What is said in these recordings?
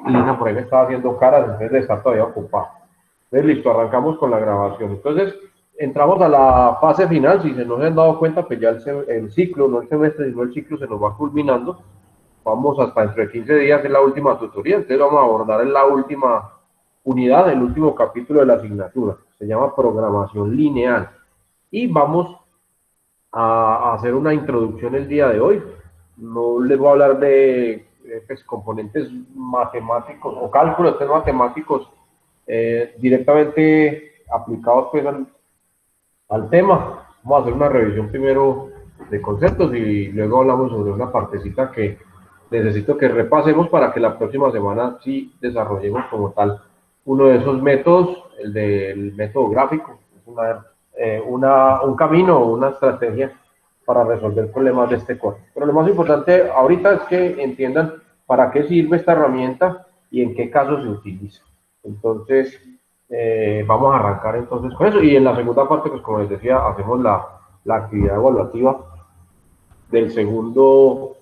Lina por ahí me estaba haciendo caras, entonces está todavía ocupado. Entonces, listo, arrancamos con la grabación. Entonces, entramos a la fase final. Si se nos han dado cuenta, pues ya el ciclo, no el semestre, sino el ciclo se nos va culminando. Vamos hasta dentro de 15 días, es la última tutoría. Entonces, vamos a abordar en la última unidad, el último capítulo de la asignatura. Se llama programación lineal. Y vamos a hacer una introducción el día de hoy. No les voy a hablar de pues, componentes matemáticos o cálculos matemáticos directamente aplicados pues, al tema. Vamos a hacer una revisión primero de conceptos y luego hablamos sobre una partecita que necesito que repasemos para que la próxima semana sí desarrollemos como tal uno de esos métodos, el del método gráfico. Es un camino o una estrategia para resolver problemas de este corte. Pero lo más importante ahorita es que entiendan para qué sirve esta herramienta y en qué casos se utiliza. Entonces, vamos a arrancar entonces con eso. Y en la segunda parte, pues como les decía, hacemos la actividad evaluativa del segundo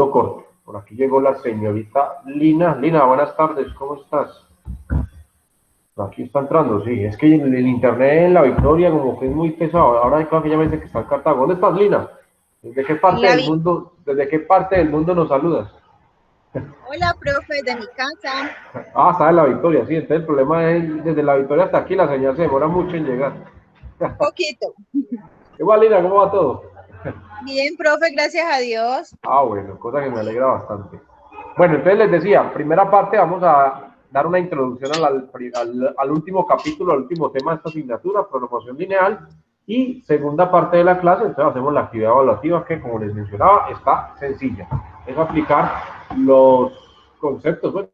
corte. Por aquí llegó la señorita Lina. Lina, buenas tardes, ¿cómo estás? Aquí está entrando, sí. Es que el internet en La Victoria como que es muy pesado. Ahora hay que ya me dice que está en Cartago. ¿Dónde estás, Lina? ¿Desde qué parte del mundo nos saludas? Hola, profe, de mi casa. Ah, está en La Victoria, sí. Entonces el problema es desde La Victoria hasta aquí la señal se demora mucho en llegar. Poquito. Igual, Lina, ¿cómo va todo? Bien, profe, gracias a Dios. Ah, bueno, cosa que me alegra bastante. Bueno, entonces les decía, primera parte vamos a dar una introducción al último capítulo, al último tema de esta asignatura, programación lineal, y segunda parte de la clase, entonces hacemos la actividad evaluativa que, como les mencionaba, está sencilla. Es aplicar los conceptos, bueno,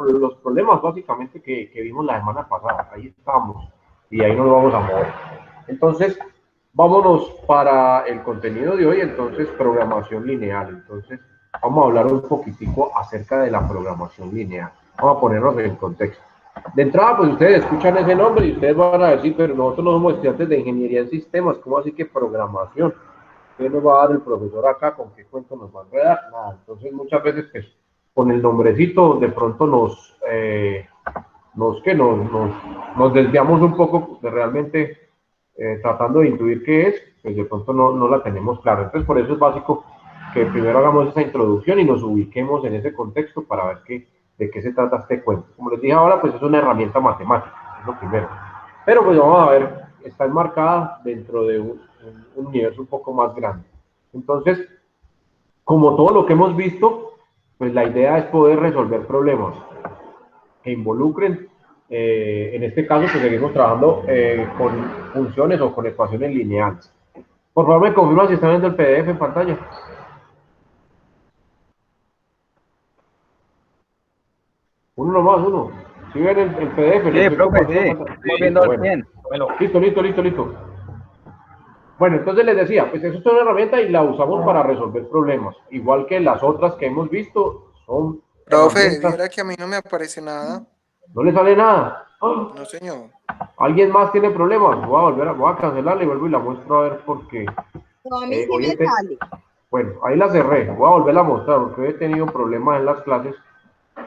los problemas básicamente que vimos la semana pasada. Ahí estamos, y ahí nos vamos a mover. Entonces, vámonos para el contenido de hoy, entonces, programación lineal. Entonces, vamos a hablar un poquitico acerca de la programación lineal. Vamos a ponernos en contexto. De entrada, pues ustedes escuchan ese nombre y ustedes van a decir, pero nosotros no somos estudiantes de ingeniería en sistemas, ¿cómo así que programación? ¿Qué nos va a dar el profesor acá? ¿Con qué cuento nos va a enredar? Nada. Entonces, muchas veces, pues, con el nombrecito, de pronto nos desviamos un poco de realmente tratando de intuir qué es, pues de pronto no la tenemos clara. Entonces, por eso es básico que primero hagamos esa introducción y nos ubiquemos en ese contexto para ver de qué se trata este cuento. Como les dije ahora, pues es una herramienta matemática, es lo primero. Pero pues vamos a ver, está enmarcada dentro de un universo un poco más grande. Entonces, como todo lo que hemos visto, pues la idea es poder resolver problemas que involucren, en este caso, pues seguimos trabajando con funciones o con ecuaciones lineales. Por favor, me confirma si están viendo el PDF en pantalla. Uno nomás, uno. Si ven el PDF, lo Sí, estoy profe, compartiendo sí, en pantalla. estoy Listo, viendo bueno. bien. Bueno, Listo. Bueno, entonces les decía, pues eso es una herramienta y la usamos para resolver problemas. Igual que las otras que hemos visto, son Profe, herramientas. viera que a mí no me aparece nada. No le sale nada. ¡Ah! No, señor. ¿Alguien más tiene problemas? Voy a cancelarla y vuelvo y la muestro a ver porque No, a mí sí hoy me sale. bueno, ahí la cerré. Voy a volver a mostrar porque hoy he tenido problemas en las clases.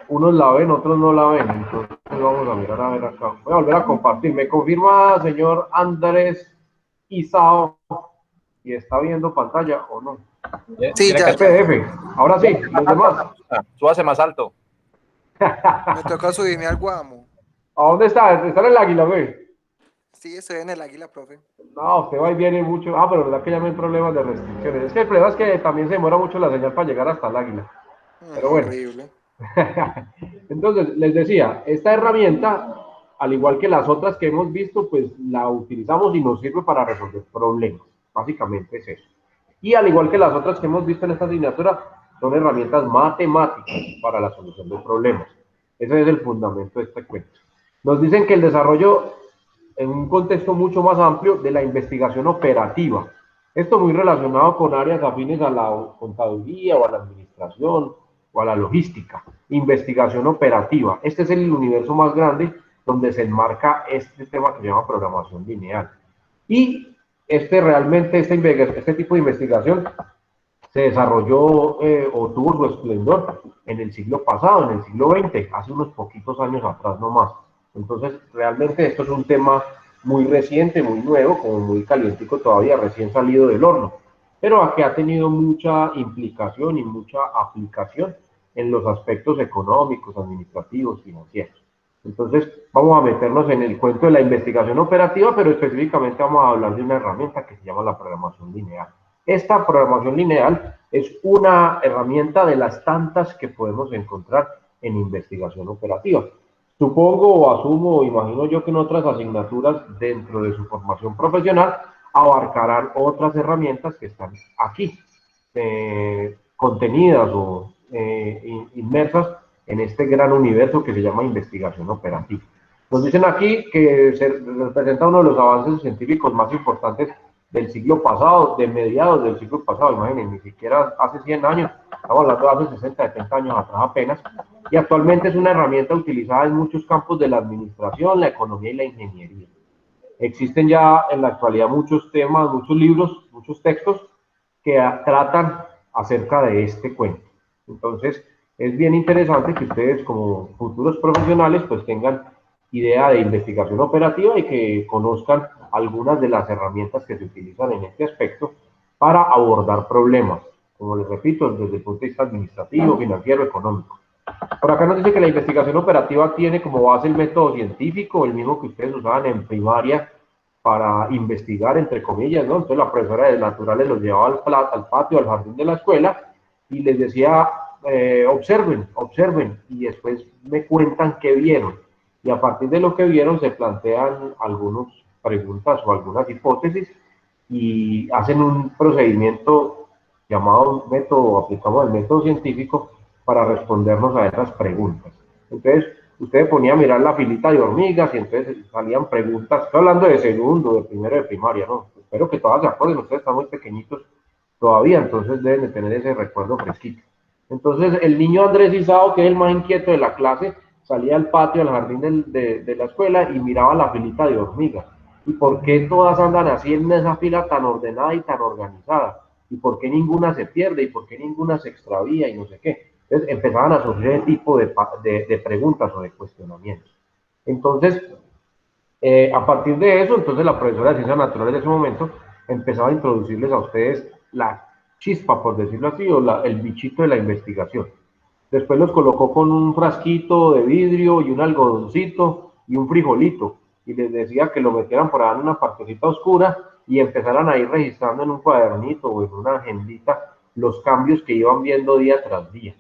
Unos la ven, otros no la ven. Entonces vamos a mirar a ver acá. Voy a volver a compartir. ¿Me confirma, señor Andrés Isao, si está viendo pantalla o no? Sí, tiene que ya, El ya. PDF. Ahora sí, los demás. súbase más alto. Me toca subirme al Guamo. ¿A dónde está? ¿Está en el águila, güey? Sí, estoy en el Águila, profe. No, usted va y viene mucho. Ah, pero verdad que ya no hay problemas de restricciones. Es que el problema es que también se demora mucho la señal para llegar hasta el águila. Pero bueno. Horrible. Entonces, les decía, esta herramienta, al igual que las otras que hemos visto, pues la utilizamos y nos sirve para resolver problemas. Básicamente es eso. Y al igual que las otras que hemos visto en esta asignatura, son herramientas matemáticas para la solución de problemas. Ese es el fundamento de este cuento. Nos dicen que el desarrollo en un contexto mucho más amplio de la investigación operativa. Esto muy relacionado con áreas afines a la contaduría o a la administración o a la logística. Investigación operativa. Este es el universo más grande donde se enmarca este tema que se llama programación lineal. Y este tipo de investigación se desarrolló o tuvo su esplendor en el siglo pasado, en el siglo XX, hace unos poquitos años atrás nomás. Entonces, realmente esto es un tema muy reciente, muy nuevo, como muy calientico todavía, recién salido del horno, pero que ha tenido mucha implicación y mucha aplicación en los aspectos económicos, administrativos, financieros. Entonces, vamos a meternos en el cuento de la investigación operativa, pero específicamente vamos a hablar de una herramienta que se llama la programación lineal. Esta programación lineal es una herramienta de las tantas que podemos encontrar en investigación operativa. Supongo o asumo o imagino yo que en otras asignaturas dentro de su formación profesional abarcarán otras herramientas que están aquí, contenidas o inmersas en este gran universo que se llama investigación operativa. Nos dicen aquí que se representa uno de los avances científicos más importantes del siglo pasado, de mediados del siglo pasado, imagínense, ni siquiera hace 100 años, estamos hablando de hace 60, 70 años atrás apenas, y actualmente es una herramienta utilizada en muchos campos de la administración, la economía y la ingeniería. Existen ya en la actualidad muchos temas, muchos libros, muchos textos que tratan acerca de este cuento. Entonces, es bien interesante que ustedes como futuros profesionales pues tengan idea de investigación operativa y que conozcan algunas de las herramientas que se utilizan en este aspecto para abordar problemas, como les repito, desde el punto de vista administrativo, financiero, económico. Por acá nos dice que la investigación operativa tiene como base el método científico, el mismo que ustedes usaban en primaria para investigar, entre comillas, ¿no? Entonces la profesora de naturales los llevaba al patio, al jardín de la escuela y les decía, observen, observen, y después me cuentan qué vieron. Y a partir de lo que vieron se plantean algunas preguntas o algunas hipótesis y hacen un procedimiento llamado método, aplicamos el método científico para respondernos a esas preguntas. Entonces, usted ponía a mirar la filita de hormigas y entonces salían preguntas, estoy hablando de segundo, de primero de primaria, ¿no? Espero que todas se acuerden, ustedes están muy pequeñitos todavía, entonces deben de tener ese recuerdo fresquito. Entonces, el niño Andrés Isao, que es el más inquieto de la clase, salía al patio, al jardín de la escuela y miraba la filita de hormigas. ¿Y por qué todas andan así en esa fila tan ordenada y tan organizada? ¿Y por qué ninguna se pierde? ¿Y por qué ninguna se extravía? Y no sé qué. Entonces empezaban a surgir ese tipo de preguntas o de cuestionamientos. Entonces, a partir de eso, entonces la profesora de Ciencias Naturales de ese momento empezaba a introducirles a ustedes la chispa, por decirlo así, o el bichito de la investigación. Después los colocó con un frasquito de vidrio y un algodoncito y un frijolito. Y les decía que lo metieran por ahí en una partecita oscura y empezaran a ir registrando en un cuadernito o en una agendita los cambios que iban viendo día tras día.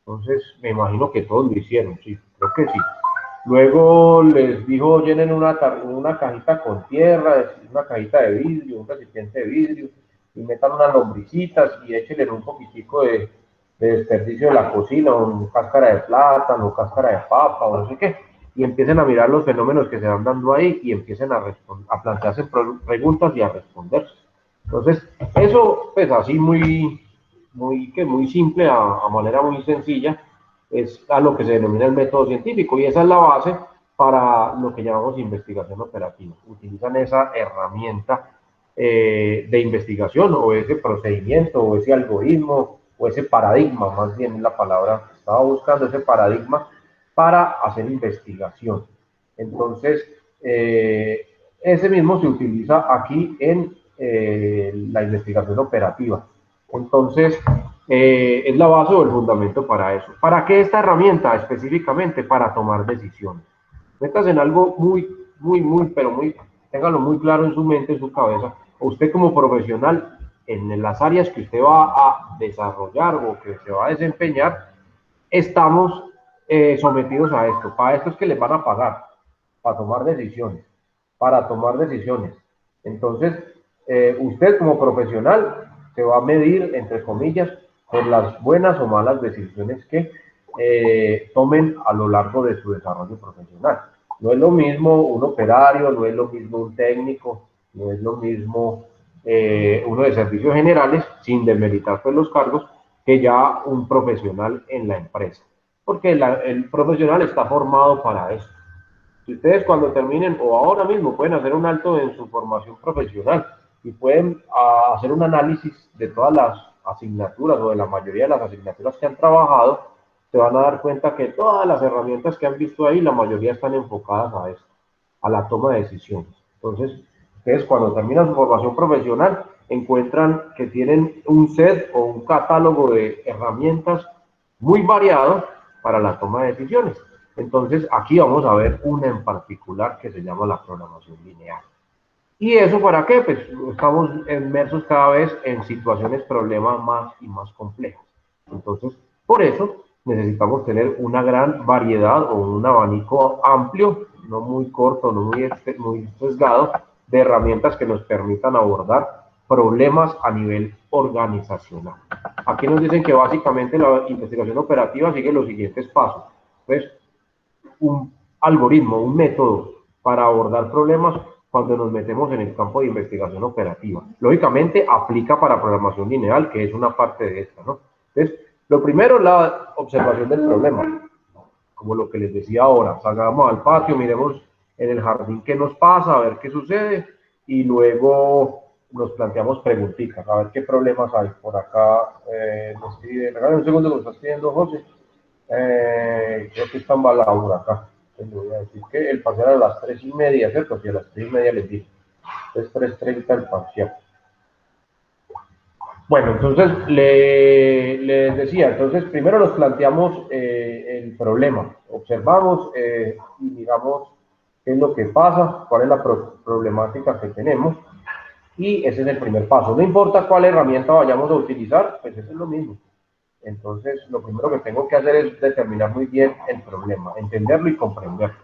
Entonces, me imagino que todos lo hicieron, sí, creo que sí. Luego les dijo, llenen una cajita con tierra, una cajita de vidrio, un recipiente de vidrio, y metan unas lombricitas y échenle un poquitico de desperdicio de la cocina, o cáscara de plátano, cáscara de papa, o no sé qué, y empiecen a mirar los fenómenos que se van dando ahí y empiecen a plantearse preguntas y a responderse. Entonces, eso, pues así muy simple, a manera muy sencilla, es a lo que se denomina el método científico y esa es la base para lo que llamamos investigación operativa. Utilizan esa herramienta de investigación o ese procedimiento o ese algoritmo o ese paradigma, más bien la palabra que estaba buscando, ese paradigma para hacer investigación. Entonces, ese mismo se utiliza aquí en la investigación operativa. Entonces, es la base o el fundamento para eso. ¿Para qué esta herramienta específicamente? Para tomar decisiones. Métase en algo pero téngalo muy claro en su mente, en su cabeza. Usted como profesional, en las áreas que usted va a desarrollar o que se va a desempeñar, estamos sometidos a esto. Para esto es que les van a pagar, para tomar decisiones, para tomar decisiones. Entonces, usted como profesional se va a medir, entre comillas, por las buenas o malas decisiones que tomen a lo largo de su desarrollo profesional. No es lo mismo un operario, no es lo mismo un técnico, no es lo mismo uno de servicios generales, sin demeritar pues los cargos, que ya un profesional en la empresa. Porque el profesional está formado para eso. Si ustedes cuando terminen o ahora mismo pueden hacer un alto en su formación profesional y pueden hacer un análisis de todas las asignaturas o de la mayoría de las asignaturas que han trabajado, se van a dar cuenta que todas las herramientas que han visto ahí, la mayoría están enfocadas a esto, a la toma de decisiones. Entonces, ustedes cuando terminan su formación profesional, encuentran que tienen un set o un catálogo de herramientas muy variado para la toma de decisiones. Entonces, aquí vamos a ver una en particular que se llama la programación lineal. ¿Y eso para qué? Pues estamos inmersos cada vez en situaciones, problemas más y más complejas. Entonces, por eso necesitamos tener una gran variedad o un abanico amplio, no muy corto, no muy sesgado, de herramientas que nos permitan abordar problemas a nivel organizacional. Aquí nos dicen que básicamente la investigación operativa sigue los siguientes pasos. Pues, un algoritmo, un método para abordar problemas cuando nos metemos en el campo de investigación operativa. Lógicamente aplica para programación lineal, que es una parte de esta, ¿no? Entonces, lo primero es la observación del problema, como lo que les decía ahora. Salgamos al patio, miremos en el jardín qué nos pasa, a ver qué sucede, y luego nos planteamos preguntitas, a ver qué problemas hay. Por acá, me escribe, regálame un segundo, lo está escribiendo José. Creo que está embalado por acá. Les voy a decir que el parcial a las 3:30, ¿cierto? Si a las 3:30 les dije. Es 3:30 el parcial. Bueno, entonces les decía, entonces primero nos planteamos el problema, observamos y miramos qué es lo que pasa, cuál es la problemática que tenemos, y ese es el primer paso. No importa cuál herramienta vayamos a utilizar, pues eso es lo mismo. Entonces, lo primero que tengo que hacer es determinar muy bien el problema, entenderlo y comprenderlo.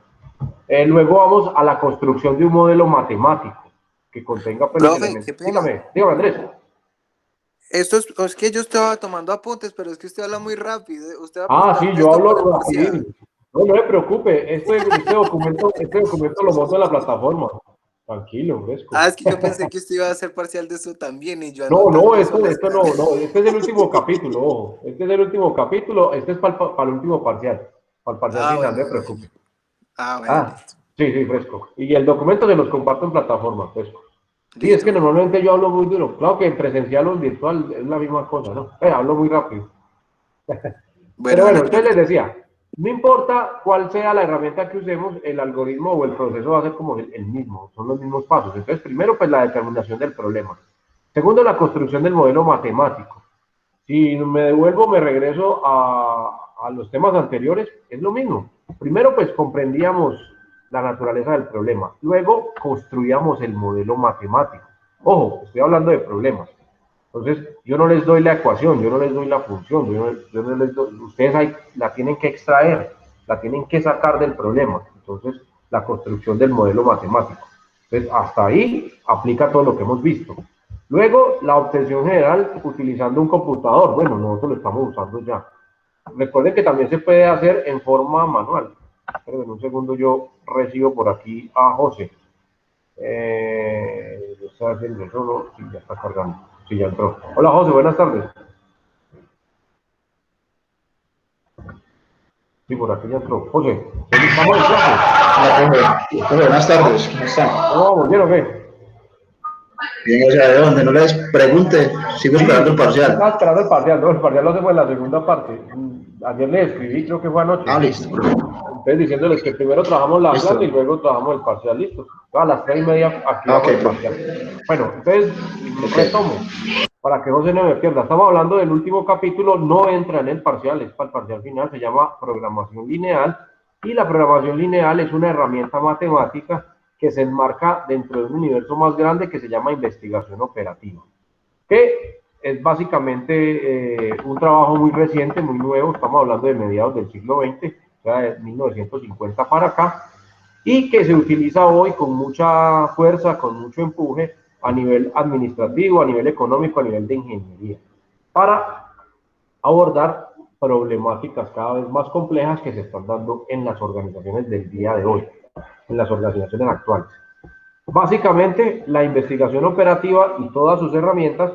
Luego vamos a la construcción de un modelo matemático que contenga pues, los Profe, elementos. qué pena. Dígame, Andrés. Esto es que yo estaba tomando apuntes, pero es que usted habla muy rápido. Usted va a Ah, preguntar sí, de yo esto hablo para el parcial. rapidísimo. No, no se preocupe, este documento lo monto en la plataforma. Tranquilo, fresco. Ah, es que yo pensé que usted iba a hacer parcial de eso también y yo No, no, anotando eso a la esto espera. no, no, este es el último capítulo, ojo. Este es el último capítulo, este es para el último parcial. Para el parcial Ah, final, no bueno, se bueno. preocupe. Ah, bueno, Ah, listo. sí, sí, fresco. Y el documento se los comparto en plataforma, fresco. Sí, es Listo, que bueno. normalmente yo hablo muy duro. Claro que en presencial o en virtual es la misma cosa, ¿no? Hablo muy rápido. Pero Bueno, bueno, dale, entonces les profe. decía, no importa cuál sea la herramienta que usemos, el algoritmo o el proceso va a ser como el mismo, son los mismos pasos. Entonces, primero, pues la determinación del problema. Segundo, la construcción del modelo matemático. Si me devuelvo, me regreso a los temas anteriores, es lo mismo. Primero, pues comprendíamos la naturaleza del problema. Luego, construíamos el modelo matemático. Ojo, estoy hablando de problemas. Entonces, yo no les doy la ecuación, yo no les doy la función, yo no les doy, ustedes ahí la tienen que extraer, la tienen que sacar del problema. Entonces, la construcción del modelo matemático. Entonces, hasta ahí aplica todo lo que hemos visto. Luego, la obtención general utilizando un computador. Bueno, nosotros lo estamos usando ya. Recuerden que también se puede hacer en forma manual. Pero en un segundo yo recibo por aquí a José. Está haciendo eso, no, sí, ya está cargando. Sí, ya entró. Hola José, buenas tardes. Sí, por aquí ya entró. José, ¿estamos en clase? Hola, profe. Buenas tardes, ¿cómo están? ¿Cómo vamos? ¿Bien o qué? Bien, o sea, de donde no les pregunte, sigo esperando el Sí, parcial. estaba esperando el parcial, ¿no? El parcial lo hacemos en la segunda parte. Ayer le escribí, creo que fue anoche. Ah, listo, profe. Entonces diciéndoles que primero trabajamos la clase y Listo. luego trabajamos el parcial, listo. A las 3:30 Ah, ok, activamos el parcial. profe. Bueno, entonces Ok. retomo, para que José no me pierda. Estamos hablando del último capítulo, no entra en el parcial, es para el parcial final, se llama programación lineal. Y la programación lineal es una herramienta matemática que se enmarca dentro de un universo más grande que se llama investigación operativa, que es básicamente un trabajo muy reciente, muy nuevo, estamos hablando de mediados del siglo XX, o sea, de 1950 para acá, y que se utiliza hoy con mucha fuerza, con mucho empuje a nivel administrativo, a nivel económico, a nivel de ingeniería, para abordar problemáticas cada vez más complejas que se están dando en las organizaciones del día de hoy, en las organizaciones actuales. Básicamente, la investigación operativa y todas sus herramientas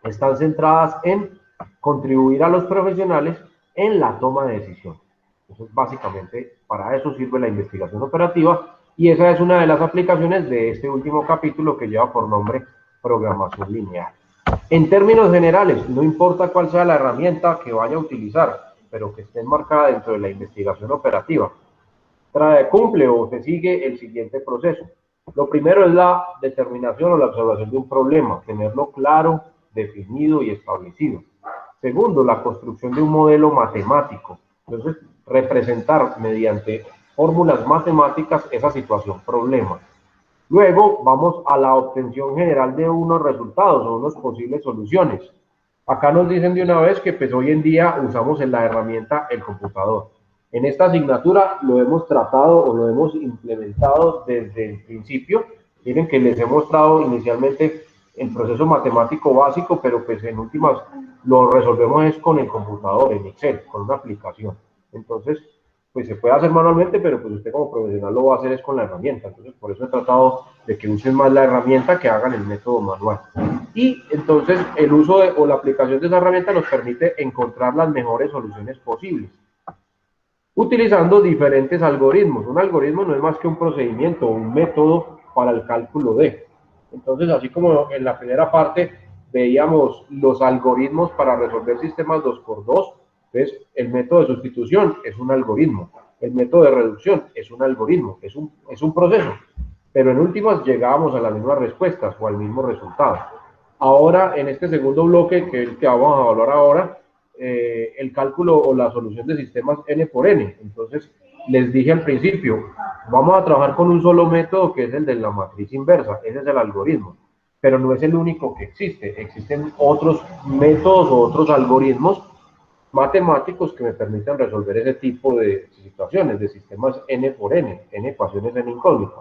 están centradas en contribuir a los profesionales en la toma de decisiones. Entonces, básicamente, para eso sirve la investigación operativa y esa es una de las aplicaciones de este último capítulo que lleva por nombre programación lineal. En términos generales, no importa cuál sea la herramienta que vaya a utilizar, pero que esté enmarcada dentro de la investigación operativa. Cumple o se sigue el siguiente proceso. Lo primero es la determinación o la observación de un problema, tenerlo claro, definido y establecido. Segundo, la construcción de un modelo matemático. Entonces, representar mediante fórmulas matemáticas esa situación problema. Luego vamos a la obtención general de unos resultados o unas posibles soluciones. Acá nos dicen de una vez que pues hoy en día usamos en la herramienta el computador. En esta asignatura lo hemos tratado o lo hemos implementado desde el principio. Miren que les he mostrado inicialmente el proceso matemático básico, pero pues en últimas lo resolvemos es con el computador, en Excel, con una aplicación. Entonces, pues se puede hacer manualmente, pero pues usted como profesional lo va a hacer es con la herramienta. Entonces, por eso he tratado de que usen más la herramienta que hagan el método manual. Y entonces el uso o la aplicación de esa herramienta nos permite encontrar las mejores soluciones posibles, utilizando diferentes algoritmos. Un algoritmo no es más que un procedimiento o un método para el cálculo de. Entonces, así como en la primera parte veíamos los algoritmos para resolver sistemas 2x2, entonces el método de sustitución es un algoritmo, el método de reducción es un algoritmo, es un proceso, pero en últimas llegábamos a las mismas respuestas o al mismo resultado. Ahora, en este segundo bloque, que es el que vamos a evaluar ahora, el cálculo o la solución de sistemas N por N. Entonces, les dije al principio, vamos a trabajar con un solo método que es el de la matriz inversa, ese es el algoritmo, pero no es el único que existe, existen otros métodos o otros algoritmos matemáticos que me permiten resolver ese tipo de situaciones, de sistemas N por N, N ecuaciones N incógnitas.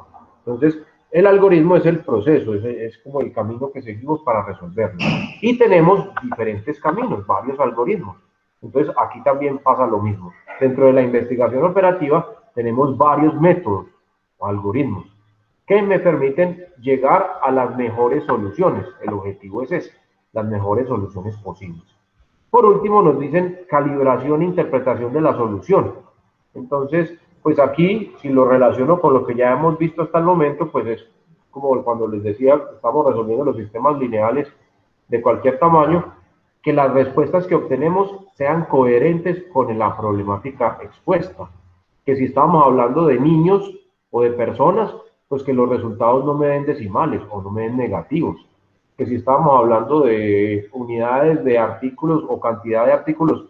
Entonces, el algoritmo es el proceso, es como el camino que seguimos para resolverlo. Y tenemos diferentes caminos, varios algoritmos. Entonces, aquí también pasa lo mismo. Dentro de la investigación operativa tenemos varios métodos o algoritmos que me permiten llegar a las mejores soluciones. El objetivo es ese, las mejores soluciones posibles. Por último, nos dicen calibración e interpretación de la solución. Entonces, pues aquí, si lo relaciono con lo que ya hemos visto hasta el momento, pues es como cuando les decía, estamos resolviendo los sistemas lineales de cualquier tamaño, que las respuestas que obtenemos sean coherentes con la problemática expuesta. Que si estamos hablando de niños o de personas, pues que los resultados no me den decimales o no me den negativos. Que si estamos hablando de unidades de artículos o cantidad de artículos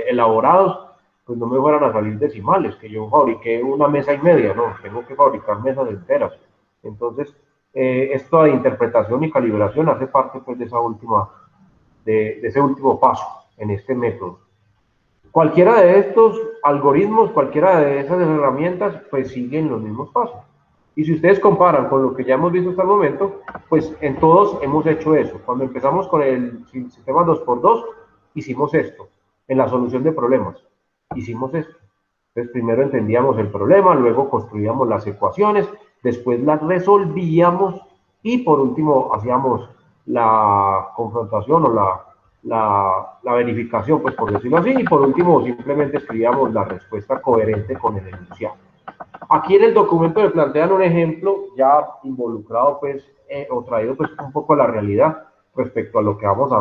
elaborados, pues no me fueran a salir decimales, que yo fabriqué una mesa y media, no, tengo que fabricar mesas enteras. Entonces, esto de interpretación y calibración hace parte pues de ese último paso en este método. Cualquiera de estos algoritmos, cualquiera de esas herramientas, pues siguen los mismos pasos. Y si ustedes comparan con lo que ya hemos visto hasta el momento, pues en todos hemos hecho eso. Cuando empezamos con el sistema 2x2, hicimos esto. En la solución de problemas, hicimos esto. Entonces, primero entendíamos el problema, luego construíamos las ecuaciones, después las resolvíamos y por último hacíamos la confrontación o la verificación, pues por decirlo así, y por último simplemente escribíamos la respuesta coherente con el enunciado. Aquí en el documento me plantean un ejemplo ya involucrado pues o traído pues un poco a la realidad respecto a lo que vamos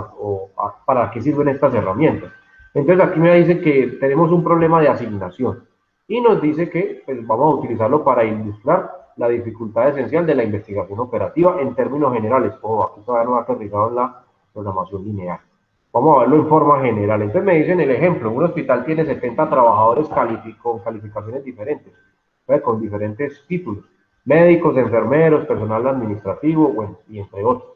para qué sirven estas herramientas. Entonces aquí me dice que tenemos un problema de asignación y nos dice que pues, vamos a utilizarlo para ilustrar la dificultad esencial de la investigación operativa en términos generales. Aquí todavía no ha aterrizado en la programación lineal. Vamos a verlo en forma general. Entonces me dicen el ejemplo, un hospital tiene 70 trabajadores con calificaciones diferentes, con diferentes títulos, médicos, enfermeros, personal administrativo, bueno, y entre otros.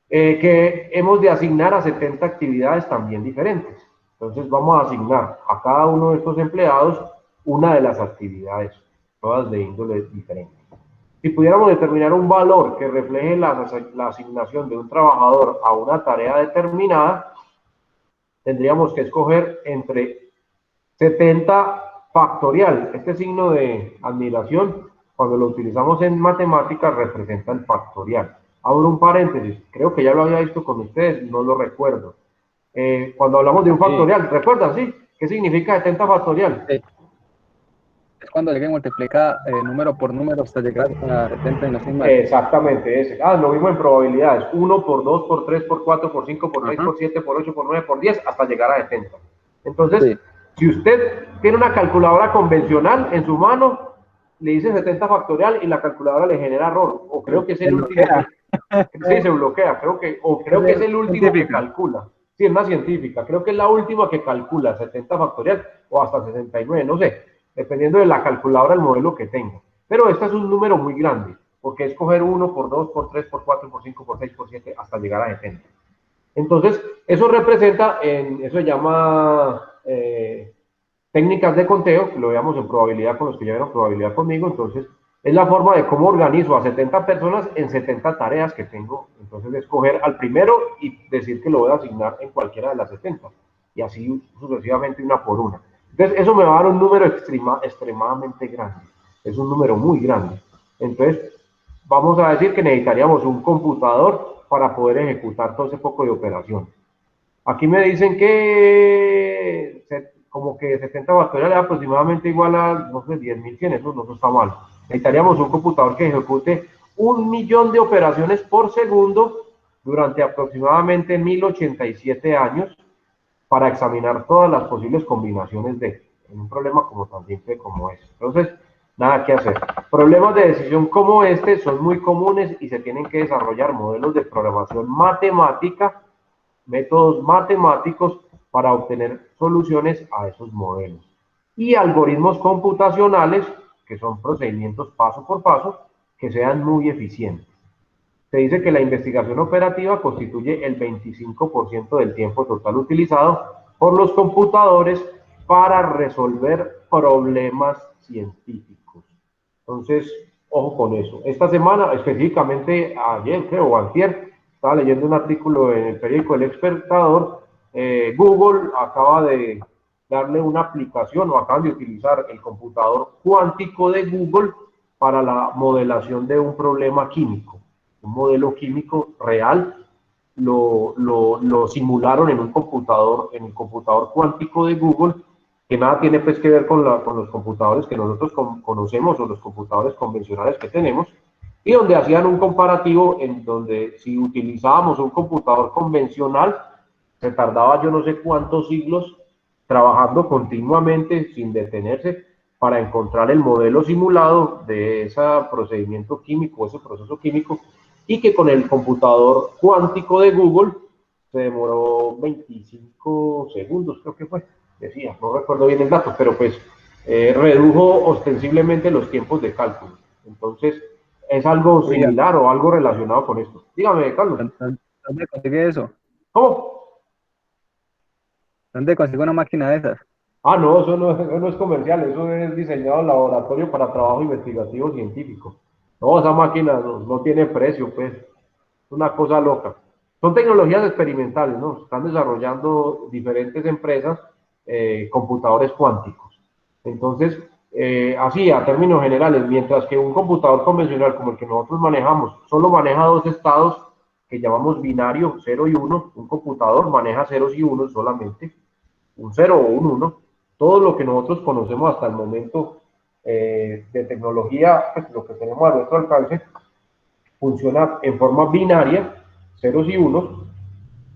Que hemos de asignar a 70 actividades también diferentes. Entonces vamos a asignar a cada uno de estos empleados una de las actividades, todas de índole diferente. Si pudiéramos determinar un valor que refleje la asignación de un trabajador a una tarea determinada, tendríamos que escoger entre 70 factorial. Este signo de admiración, cuando lo utilizamos en matemáticas, representa el factorial. Abro un paréntesis, creo que ya lo había visto con ustedes, no lo recuerdo. Cuando hablamos de un factorial, ¿recuerdan? ¿Sí? ¿Qué significa 70 factorial? Es cuando alguien multiplica número por número hasta llegar a 70 y no estoy mal. Exactamente ese. Lo mismo en probabilidades. 1 por 2 por 3 por 4 por 5 por 6 Ajá. por 7 por 8 por 9 por 10 hasta llegar a 70. Entonces, Sí. si usted tiene una calculadora convencional en su mano, le dice 70 factorial y la calculadora le genera error. O creo que es el Se último bloquea. sí, se bloquea. Creo que es el último que Científica. calcula. Sí, es una científica. Creo que es la última que calcula 70 factorial o hasta 69, no sé, dependiendo de la calculadora, el modelo que tenga. Pero este es un número muy grande, porque es coger 1 por 2 por 3 por 4 por 5 por 6 por 7 hasta llegar a 70. Entonces, eso representa, eso se llama técnicas de conteo, que lo veamos en probabilidad con los que ya vieron probabilidad conmigo. Entonces, es la forma de cómo organizo a 70 personas en 70 tareas que tengo. Entonces, escoger al primero y decir que lo voy a asignar en cualquiera de las 70. Y así sucesivamente una por una. Entonces, eso me va a dar un número extremadamente grande. Es un número muy grande. Entonces, vamos a decir que necesitaríamos un computador para poder ejecutar todo ese poco de operaciones. Aquí me dicen que como que 70 factorial es aproximadamente igual a, no sé, 10.100, eso no está mal. Necesitaríamos un computador que ejecute 1.000.000 de operaciones por segundo durante aproximadamente 1087 años para examinar todas las posibles combinaciones de en un problema como tan simple como este. Entonces, nada que hacer. Problemas de decisión como este son muy comunes y se tienen que desarrollar modelos de programación matemática, métodos matemáticos para obtener soluciones a esos modelos. Y algoritmos computacionales, que son procedimientos paso por paso, que sean muy eficientes. Se dice que la investigación operativa constituye el 25% del tiempo total utilizado por los computadores para resolver problemas científicos. Entonces, ojo con eso. Esta semana, específicamente ayer, creo, o antier, estaba leyendo un artículo en el periódico El Expertador. Google acaba de darle una aplicación o acaban de utilizar el computador cuántico de Google para la modelación de un problema químico. Un modelo químico real lo simularon en un computador, en el computador cuántico de Google, que nada tiene pues que ver con los computadores que nosotros conocemos o los computadores convencionales que tenemos, y donde hacían un comparativo en donde si utilizábamos un computador convencional, se tardaba yo no sé cuántos siglos trabajando continuamente sin detenerse para encontrar el modelo simulado de ese procedimiento químico, ese proceso químico, y que con el computador cuántico de Google se demoró 25 segundos, creo que fue, decía, no recuerdo bien el dato, pero pues redujo ostensiblemente los tiempos de cálculo. Entonces, es algo Oiga, similar o algo relacionado con esto. Dígame, Carlos. ¿dónde consigue eso? ¿Cómo? ¿Dónde consigo una máquina de esas? No, eso no es comercial, eso es diseñado en laboratorio para trabajo investigativo científico. No, esa máquina no tiene precio, pues, es una cosa loca. Son tecnologías experimentales, ¿no? Están desarrollando diferentes empresas computadores cuánticos. Entonces, así, a términos generales, mientras que un computador convencional como el que nosotros manejamos solo maneja dos estados que llamamos binario, 0 y 1, un computador maneja ceros y unos solamente, un 0 o un 1. Todo lo que nosotros conocemos hasta el momento de tecnología, pues, lo que tenemos a nuestro alcance, funciona en forma binaria, ceros y unos.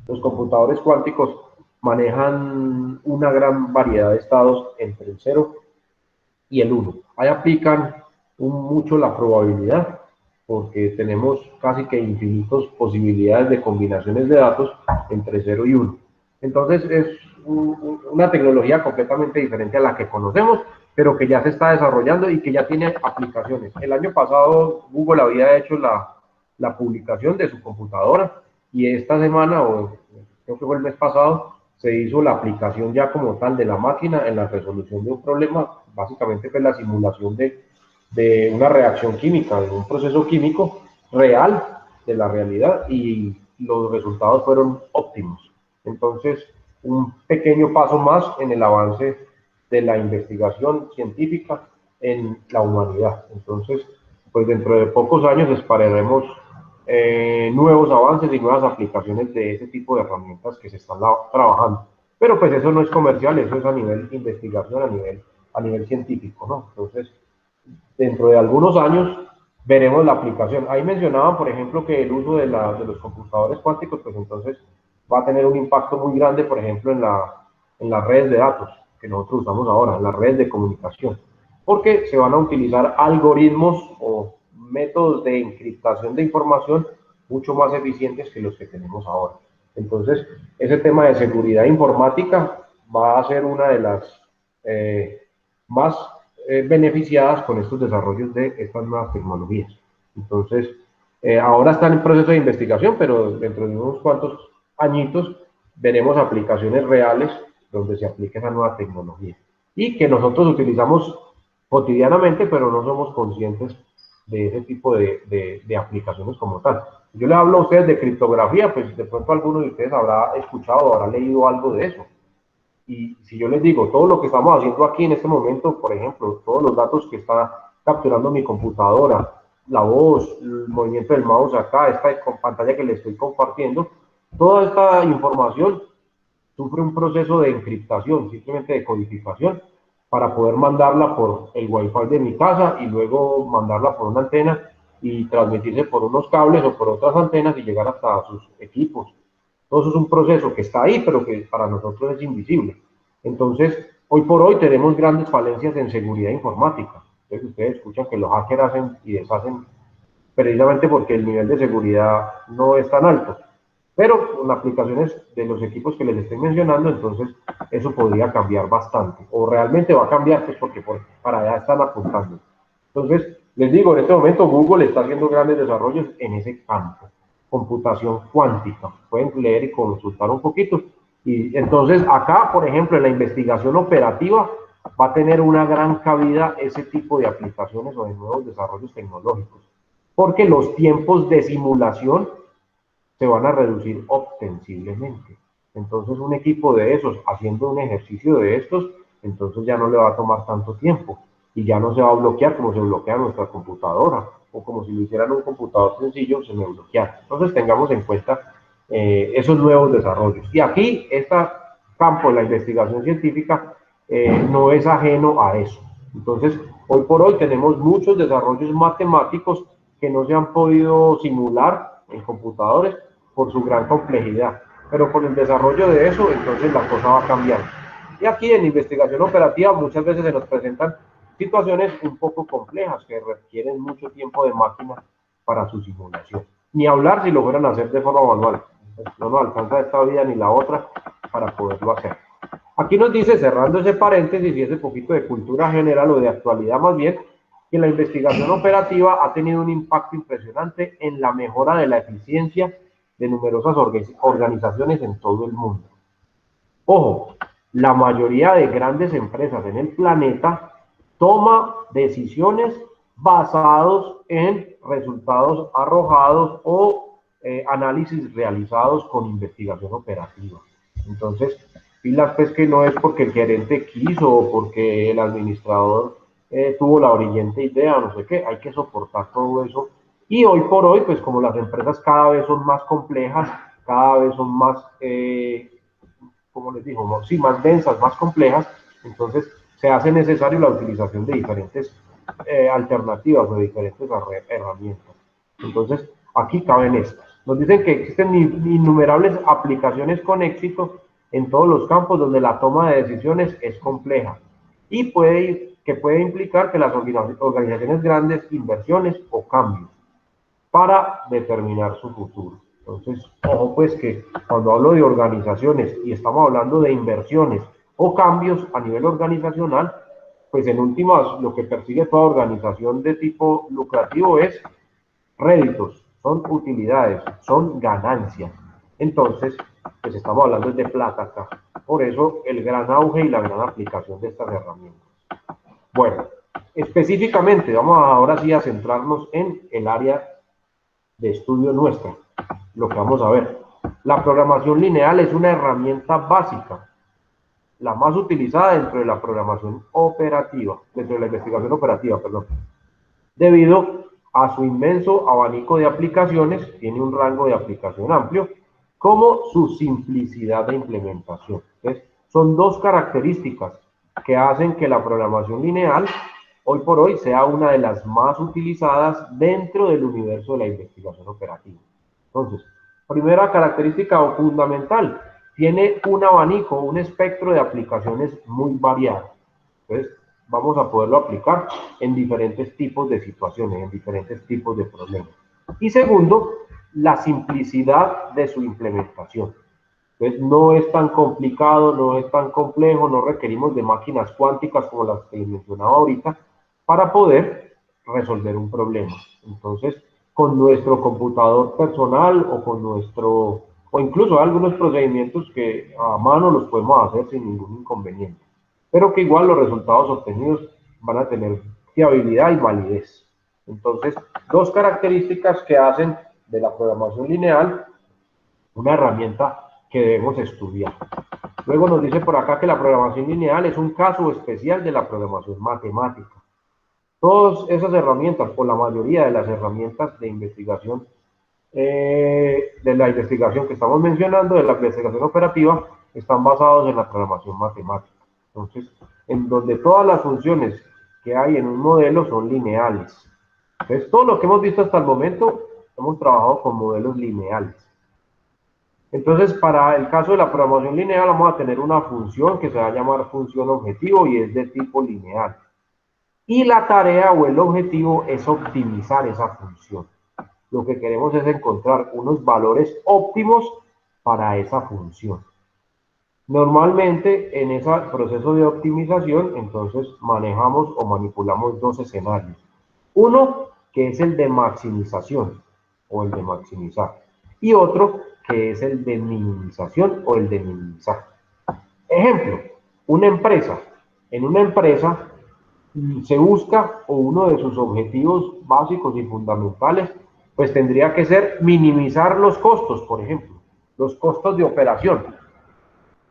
Los computadores cuánticos manejan una gran variedad de estados entre el 0 y el 1. Ahí aplican mucho la probabilidad, porque tenemos casi que infinitas posibilidades de combinaciones de datos entre 0 y 1. Entonces es una tecnología completamente diferente a la que conocemos, pero que ya se está desarrollando y que ya tiene aplicaciones. El año pasado Google había hecho la publicación de su computadora y esta semana, o creo que fue el mes pasado, se hizo la aplicación ya como tal de la máquina en la resolución de un problema, básicamente fue la simulación de una reacción química, de un proceso químico real de la realidad, y los resultados fueron óptimos. Entonces, un pequeño paso más en el avance de la investigación científica en la humanidad. Entonces, pues dentro de pocos años esperaremos nuevos avances y nuevas aplicaciones de ese tipo de herramientas que se están trabajando. Pero pues eso no es comercial, eso es a nivel investigación, a nivel a nivel científico, ¿no? Entonces, dentro de algunos años veremos la aplicación. Ahí mencionaban, por ejemplo, que el uso de los computadores cuánticos, pues entonces va a tener un impacto muy grande, por ejemplo, en las redes de datos que nosotros usamos ahora, en las redes de comunicación, porque se van a utilizar algoritmos o métodos de encriptación de información mucho más eficientes que los que tenemos ahora. Entonces, ese tema de seguridad informática va a ser una de las más beneficiadas con estos desarrollos de estas nuevas tecnologías. Entonces, ahora están en proceso de investigación, pero dentro de unos cuantos añitos veremos aplicaciones reales donde se aplique esa nueva tecnología y que nosotros utilizamos cotidianamente, pero no somos conscientes de ese tipo de aplicaciones como tal. Yo les hablo a ustedes de criptografía, pues de pronto alguno de ustedes habrá escuchado, habrá leído algo de eso. Y si yo les digo, todo lo que estamos haciendo aquí en este momento, por ejemplo, todos los datos que está capturando mi computadora, la voz, el movimiento del mouse acá, esta pantalla que les estoy compartiendo, toda esta información sufre un proceso de encriptación, simplemente de codificación, para poder mandarla por el Wi-Fi de mi casa y luego mandarla por una antena y transmitirse por unos cables o por otras antenas y llegar hasta sus equipos. Todo eso es un proceso que está ahí, pero que para nosotros es invisible. Entonces, hoy por hoy tenemos grandes falencias en seguridad informática. Entonces, ustedes escuchan que los hackers hacen y deshacen precisamente porque el nivel de seguridad no es tan alto. Pero con aplicaciones de los equipos que les estoy mencionando, entonces eso podría cambiar bastante. O realmente va a cambiar, pues porque para allá están apuntando. Entonces, les digo, en este momento Google está haciendo grandes desarrollos en ese campo. Computación cuántica. Pueden leer y consultar un poquito. Y entonces acá, por ejemplo, en la investigación operativa va a tener una gran cabida ese tipo de aplicaciones o de nuevos desarrollos tecnológicos. Porque los tiempos de simulación se van a reducir ostensiblemente. Entonces un equipo de esos haciendo un ejercicio de estos, entonces ya no le va a tomar tanto tiempo y ya no se va a bloquear como se bloquea nuestra computadora o como si lo hicieran en un computador sencillo, se me bloquea. Entonces tengamos en cuenta esos nuevos desarrollos. Y aquí, este campo de la investigación científica no es ajeno a eso. Entonces, hoy por hoy tenemos muchos desarrollos matemáticos que no se han podido simular en computadores por su gran complejidad. Pero con el desarrollo de eso, entonces la cosa va a cambiar. Y aquí en investigación operativa muchas veces se nos presentan situaciones un poco complejas que requieren mucho tiempo de máquina para su simulación. Ni hablar si lo fueran a hacer de forma manual. No nos alcanza esta vida ni la otra para poderlo hacer. Aquí nos dice, cerrando ese paréntesis y ese poquito de cultura general o de actualidad más bien, que la investigación operativa ha tenido un impacto impresionante en la mejora de la eficiencia de numerosas organizaciones en todo el mundo. Ojo, la mayoría de grandes empresas en el planeta toma decisiones basados en resultados arrojados o análisis realizados con investigación operativa. Entonces, pilas pues que no es porque el gerente quiso o porque el administrador tuvo la brillante idea, no sé qué, hay que soportar todo eso. Y hoy por hoy, pues como las empresas cada vez son más complejas, cada vez son más, como les digo, sí, más densas, más complejas, entonces se hace necesario la utilización de diferentes alternativas o de diferentes herramientas. Entonces, aquí caben estas. Nos dicen que existen innumerables aplicaciones con éxito en todos los campos donde la toma de decisiones es compleja y puede implicar que las organizaciones grandes inversiones o cambios para determinar su futuro. Entonces, ojo pues que cuando hablo de organizaciones y estamos hablando de inversiones o cambios a nivel organizacional, pues en últimas lo que persigue toda organización de tipo lucrativo es réditos, son utilidades, son ganancias. Entonces, pues estamos hablando de plata acá. Por eso el gran auge y la gran aplicación de estas herramientas. Bueno, específicamente vamos ahora sí a centrarnos en el área de estudio nuestra. Lo que vamos a ver. La programación lineal es una herramienta básica, la más utilizada dentro de la programación operativa, dentro de la investigación operativa, perdón. Debido a su inmenso abanico de aplicaciones, tiene un rango de aplicación amplio, como su simplicidad de implementación. Entonces, son dos características que hacen que la programación lineal hoy por hoy sea una de las más utilizadas dentro del universo de la investigación operativa. Entonces, primera característica o fundamental, tiene un abanico, un espectro de aplicaciones muy variado. Entonces, vamos a poderlo aplicar en diferentes tipos de situaciones, en diferentes tipos de problemas. Y segundo, la simplicidad de su implementación. Entonces, no es tan complicado, no es tan complejo, no requerimos de máquinas cuánticas como las que les mencionaba ahorita para poder resolver un problema. Entonces, con nuestro computador personal o con nuestro, o incluso algunos procedimientos que a mano los podemos hacer sin ningún inconveniente, pero que igual los resultados obtenidos van a tener fiabilidad y validez. Entonces, dos características que hacen de la programación lineal una herramienta que debemos estudiar. Luego nos dice por acá que la programación lineal es un caso especial de la programación matemática. Todas esas herramientas, o la mayoría de las herramientas de investigación, que estamos mencionando, de la investigación operativa, están basados en la programación matemática. Entonces, en donde todas las funciones que hay en un modelo son lineales. Entonces, todo lo que hemos visto hasta el momento, hemos trabajado con modelos lineales. Entonces, para el caso de la programación lineal, vamos a tener una función que se va a llamar función objetivo y es de tipo lineal. Y la tarea o el objetivo es optimizar esa función. Lo que queremos es encontrar unos valores óptimos para esa función. Normalmente, en ese proceso de optimización, entonces manejamos o manipulamos dos escenarios. Uno, que es el de maximización o el de maximizar. Y otro, que es el de minimización o el de minimizar. Ejemplo, una empresa. En una empresa se busca, o uno de sus objetivos básicos y fundamentales, pues tendría que ser minimizar los costos, por ejemplo, los costos de operación.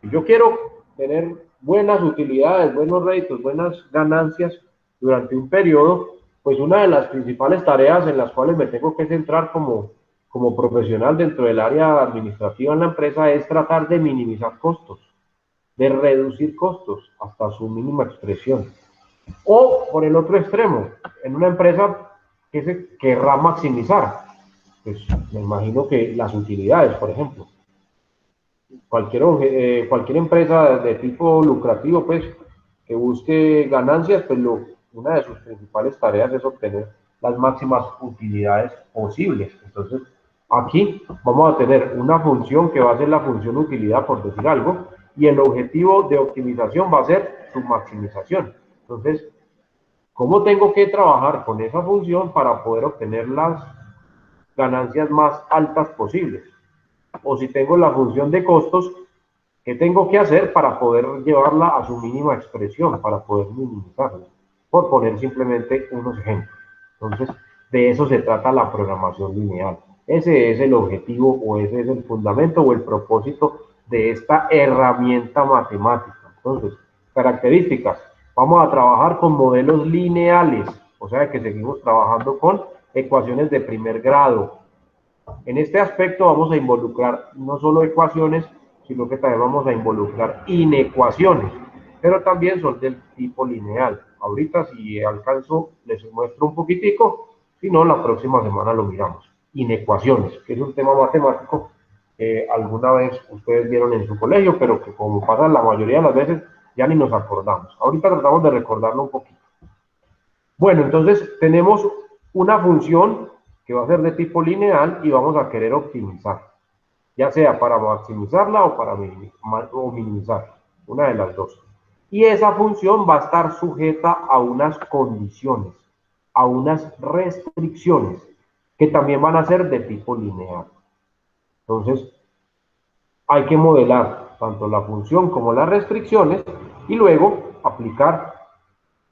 Si yo quiero tener buenas utilidades, buenos réditos, buenas ganancias durante un periodo, pues una de las principales tareas en las cuales me tengo que centrar como profesional dentro del área administrativa en la empresa es tratar de minimizar costos, de reducir costos hasta su mínima expresión. O por el otro extremo, en una empresa que se querrá maximizar, pues me imagino que las utilidades, por ejemplo. Cualquier empresa de tipo lucrativo, pues, que busque ganancias, pues una de sus principales tareas es obtener las máximas utilidades posibles. Entonces, aquí vamos a tener una función que va a ser la función utilidad, por decir algo, y el objetivo de optimización va a ser su maximización. Entonces, ¿cómo tengo que trabajar con esa función para poder obtener las ganancias más altas posibles? O si tengo la función de costos, ¿qué tengo que hacer para poder llevarla a su mínima expresión, para poder minimizarla? Por poner simplemente unos ejemplos. Entonces, de eso se trata la programación lineal. Ese es el objetivo o ese es el fundamento o el propósito de esta herramienta matemática. Entonces, características. Vamos a trabajar con modelos lineales, o sea que seguimos trabajando con ecuaciones de primer grado. En este aspecto vamos a involucrar no solo ecuaciones, sino que también vamos a involucrar inecuaciones, pero también son del tipo lineal. Ahorita si alcanzo les muestro un poquitico, si no la próxima semana lo miramos. Inecuaciones, que es un tema matemático que alguna vez ustedes vieron en su colegio, pero que como pasa la mayoría de las veces ya ni nos acordamos. Ahorita tratamos de recordarlo un poquito. Bueno, entonces tenemos una función que va a ser de tipo lineal y vamos a querer optimizar, ya sea para maximizarla o para minimizarla, una de las dos. Y esa función va a estar sujeta a unas condiciones, a unas restricciones, que también van a ser de tipo lineal. Entonces, hay que modelar tanto la función como las restricciones y luego aplicar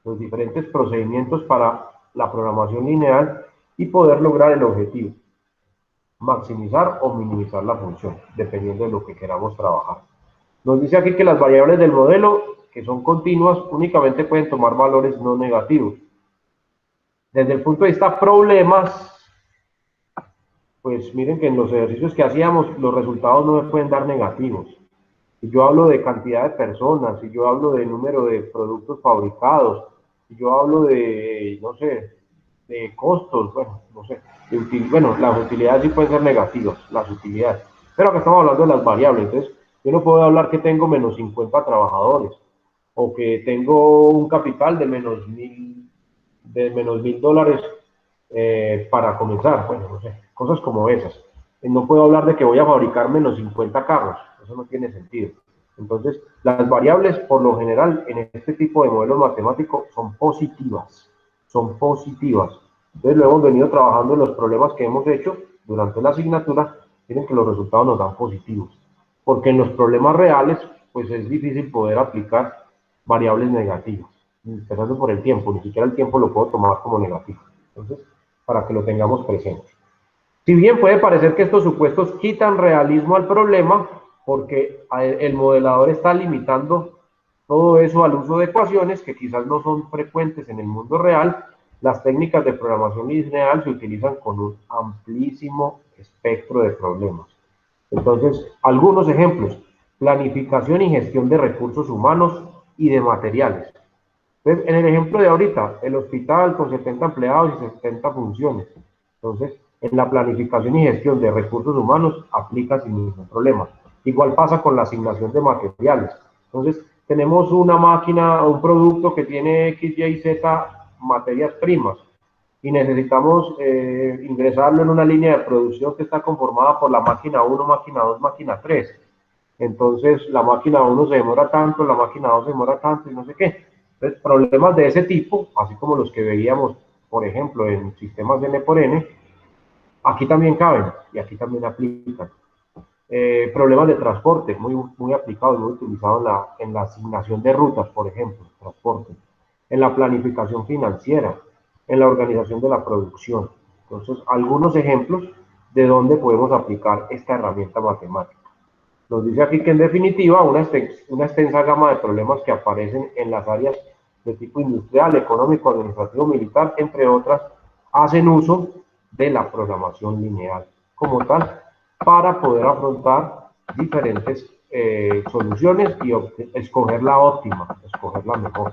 los diferentes procedimientos para la programación lineal y poder lograr el objetivo, maximizar o minimizar la función, dependiendo de lo que queramos trabajar. Nos dice aquí que las variables del modelo, que son continuas, únicamente pueden tomar valores no negativos. Desde el punto de vista problemas, pues miren que en los ejercicios que hacíamos, los resultados no me pueden dar negativos. si yo hablo de cantidad de personas, si yo hablo de número de productos fabricados, si yo hablo de, no sé, de costos, bueno, no sé, bueno, las utilidades sí pueden ser negativas, las utilidades, pero acá estamos hablando de las variables, entonces yo no puedo hablar que tengo menos 50 trabajadores, o que tengo un capital de menos $1.000 para comenzar, bueno, no sé, cosas como esas. No puedo hablar de que voy a fabricar menos 50 carros, eso no tiene sentido. Entonces, las variables, por lo general, en este tipo de modelos matemáticos son positivas, son positivas. Entonces, lo hemos venido trabajando en los problemas que hemos hecho durante la asignatura, tienen que los resultados nos dan positivos. Porque en los problemas reales, pues es difícil poder aplicar variables negativas, empezando por el tiempo, ni siquiera el tiempo lo puedo tomar como negativo. Entonces, para que lo tengamos presente. Si bien puede parecer que estos supuestos quitan realismo al problema, porque el modelador está limitando todo eso al uso de ecuaciones que quizás no son frecuentes en el mundo real, las técnicas de programación lineal se utilizan con un amplísimo espectro de problemas. Entonces, algunos ejemplos: planificación y gestión de recursos humanos y de materiales. Entonces, en el ejemplo de ahorita, el hospital con 70 empleados y 70 funciones. Entonces, en la planificación y gestión de recursos humanos aplica sin ningún problema. Igual pasa con la asignación de materiales. Entonces, tenemos una máquina o un producto que tiene X, Y, Z materias primas y necesitamos ingresarlo en una línea de producción que está conformada por la máquina 1, máquina 2, máquina 3. Entonces, la máquina 1 se demora tanto, la máquina 2 se demora tanto y no sé qué. Entonces, problemas de ese tipo, así como los que veíamos, por ejemplo, en sistemas de N por N, aquí también caben y aquí también aplican. Problemas de transporte, muy aplicados, muy utilizados en la asignación de rutas, por ejemplo, transporte, en la planificación financiera, en la organización de la producción. Entonces, algunos ejemplos de dónde podemos aplicar esta herramienta matemática. Nos dice aquí que en definitiva una extensa gama de problemas que aparecen en las áreas de tipo industrial, económico, administrativo, militar, entre otras, hacen uso de la programación lineal como tal para poder afrontar diferentes soluciones y escoger la óptima, escoger la mejor.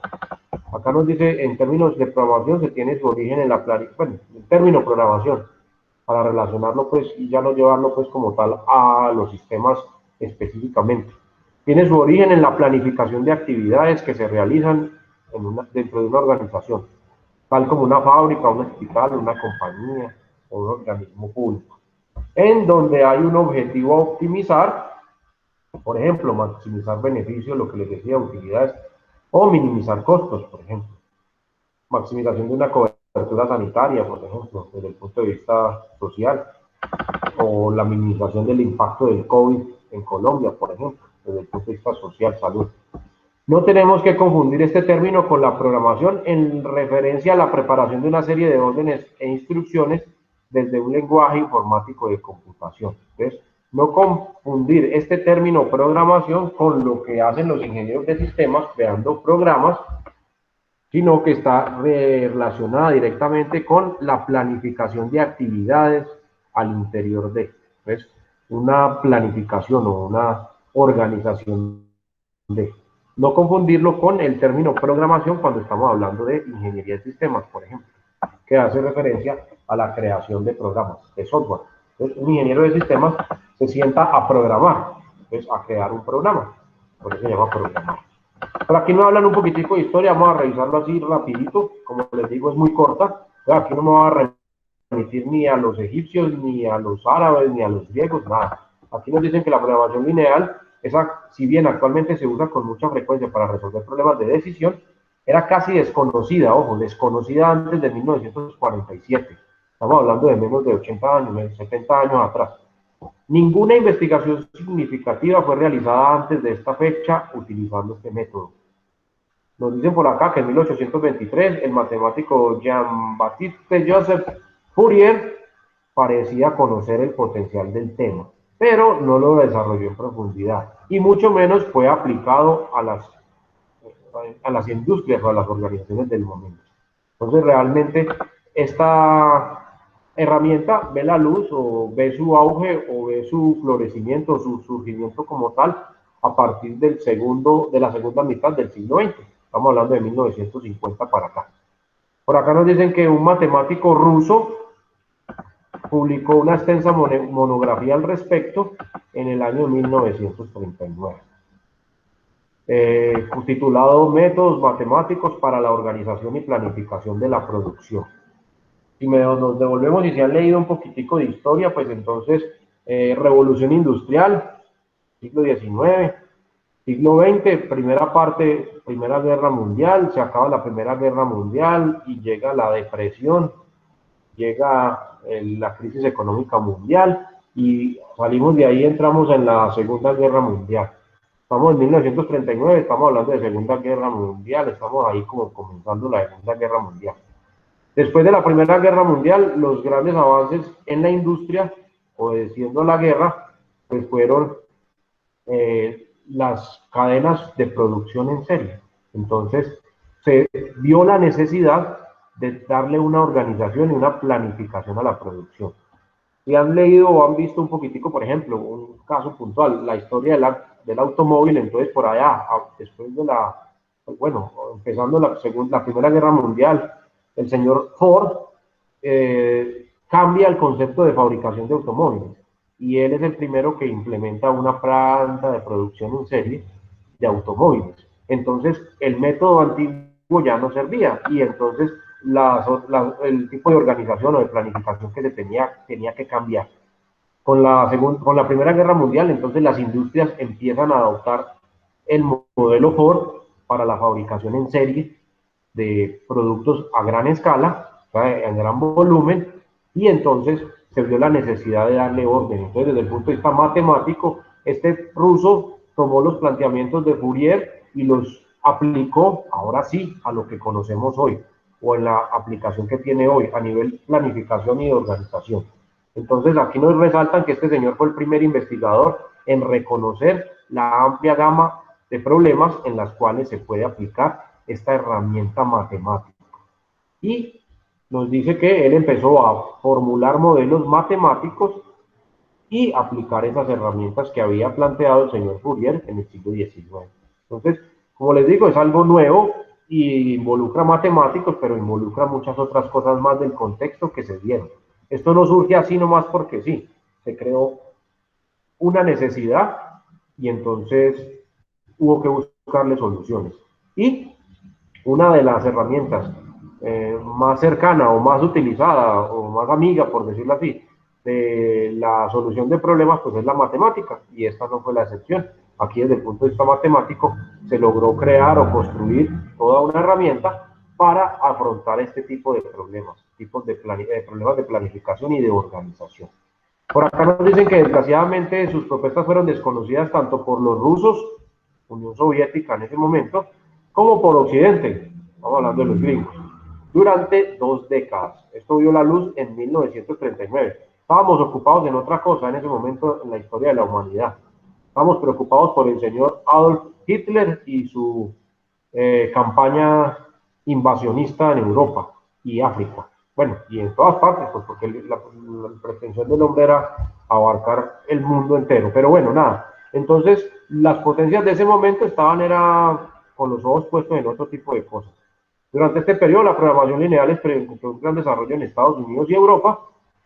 Acá nos dice, en términos de programación, se tiene su origen en la bueno, el término programación, para relacionarlo pues y ya no llevarlo pues como tal a los sistemas específicamente. Tiene su origen en la planificación de actividades que se realizan dentro de una organización, tal como una fábrica, un hospital, una compañía o un organismo público, en donde hay un objetivo a optimizar, por ejemplo, maximizar beneficios, lo que les decía, utilidades, o minimizar costos, por ejemplo. Maximización de una cobertura sanitaria, por ejemplo, desde el punto de vista social, o la minimización del impacto del COVID en Colombia, por ejemplo, desde el punto de vista social, salud. No tenemos que confundir este término con la programación en referencia a la preparación de una serie de órdenes e instrucciones desde un lenguaje informático de computación. Entonces, no confundir este término programación con lo que hacen los ingenieros de sistemas creando programas, sino que está relacionada directamente con la planificación de actividades al interior de. Entonces, una planificación o una organización de. No confundirlo con el término programación cuando estamos hablando de ingeniería de sistemas, por ejemplo, que hace referencia a la creación de programas, de software. Entonces, un ingeniero de sistemas se sienta a programar, entonces a crear un programa, por eso se llama programar. Pero aquí nos hablan un poquitico de historia, vamos a revisarlo así rapidito, como les digo es muy corta, aquí no me voy a remitir ni a los egipcios, ni a los árabes, ni a los griegos, nada. Aquí nos dicen que la programación lineal, si bien actualmente se usa con mucha frecuencia para resolver problemas de decisión, era casi desconocida, ojo, desconocida antes de 1947. Estamos hablando de menos de 80 años, 70 años atrás. Ninguna investigación significativa fue realizada antes de esta fecha utilizando este método. Nos dicen por acá que en 1823 el matemático Jean-Baptiste Joseph Fourier parecía conocer el potencial del tema, pero no lo desarrolló en profundidad y mucho menos fue aplicado a las industrias o a las organizaciones del momento. Entonces realmente esta herramienta ve la luz o ve su auge o ve su florecimiento, su surgimiento como tal a partir de la segunda mitad del siglo XX. Estamos hablando de 1950 para acá. Por acá nos dicen que un matemático ruso publicó una extensa monografía al respecto en el año 1939, titulado Métodos matemáticos para la organización y planificación de la producción. Si nos devolvemos y se han leído un poquitico de historia, pues entonces, Revolución Industrial, siglo XIX, siglo XX, primera parte, Primera Guerra Mundial, se acaba la Primera Guerra Mundial y llega la depresión, llega la crisis económica mundial y salimos de ahí, entramos en la Segunda Guerra Mundial. Estamos en 1939, estamos hablando de Segunda Guerra Mundial, estamos ahí como comenzando la Segunda Guerra Mundial. Después de la Primera Guerra Mundial, los grandes avances en la industria, obedeciendo la guerra, pues fueron las cadenas de producción en serie. Entonces, se vio la necesidad de darle una organización y una planificación a la producción. Si han leído o han visto un poquitico, por ejemplo, un caso puntual, la historia del automóvil, entonces por allá, después de empezando la Primera Guerra Mundial, el señor Ford cambia el concepto de fabricación de automóviles y él es el primero que implementa una planta de producción en serie de automóviles. Entonces, el método antiguo ya no servía y entonces el tipo de organización o de planificación que se tenía que cambiar. Con la Primera Guerra Mundial, entonces las industrias empiezan a adoptar el modelo Ford para la fabricación en serie de productos a gran escala, en gran volumen, y entonces se vio la necesidad de darle orden. Entonces, desde el punto de vista matemático, este ruso tomó los planteamientos de Fourier y los aplicó, ahora sí, a lo que conocemos hoy, o en la aplicación que tiene hoy, a nivel planificación y de organización. Entonces, aquí nos resaltan que este señor fue el primer investigador en reconocer la amplia gama de problemas en las cuales se puede aplicar esta herramienta matemática. Y nos dice que él empezó a formular modelos matemáticos y aplicar esas herramientas que había planteado el señor Fourier en el siglo XIX. Entonces, como les digo, es algo nuevo y involucra matemáticos, pero involucra muchas otras cosas más del contexto que se dieron. Esto no surge así nomás porque sí, se creó una necesidad y entonces hubo que buscarle soluciones. Y una de las herramientas más cercana o más utilizada o más amiga, por decirlo así, de la solución de problemas, pues es la matemática, y esta no fue la excepción. Aquí, desde el punto de vista matemático, se logró crear o construir toda una herramienta para afrontar este tipo de problemas, problemas de planificación y de organización. Por acá nos dicen que desgraciadamente sus propuestas fueron desconocidas tanto por los rusos, Unión Soviética en ese momento, como por Occidente, estamos hablando de los gringos, durante 2 décadas. Esto vio la luz en 1939. Estábamos ocupados en otra cosa en ese momento en la historia de la humanidad. Estábamos preocupados por el señor Adolf Hitler y su campaña invasionista en Europa y África. Bueno, y en todas partes, pues porque la pretensión del hombre era abarcar el mundo entero. Pero bueno, nada. Entonces, las potencias de ese momento estaban con los ojos puestos en otro tipo de cosas. Durante este periodo, la programación lineal experimentó un gran desarrollo en Estados Unidos y Europa,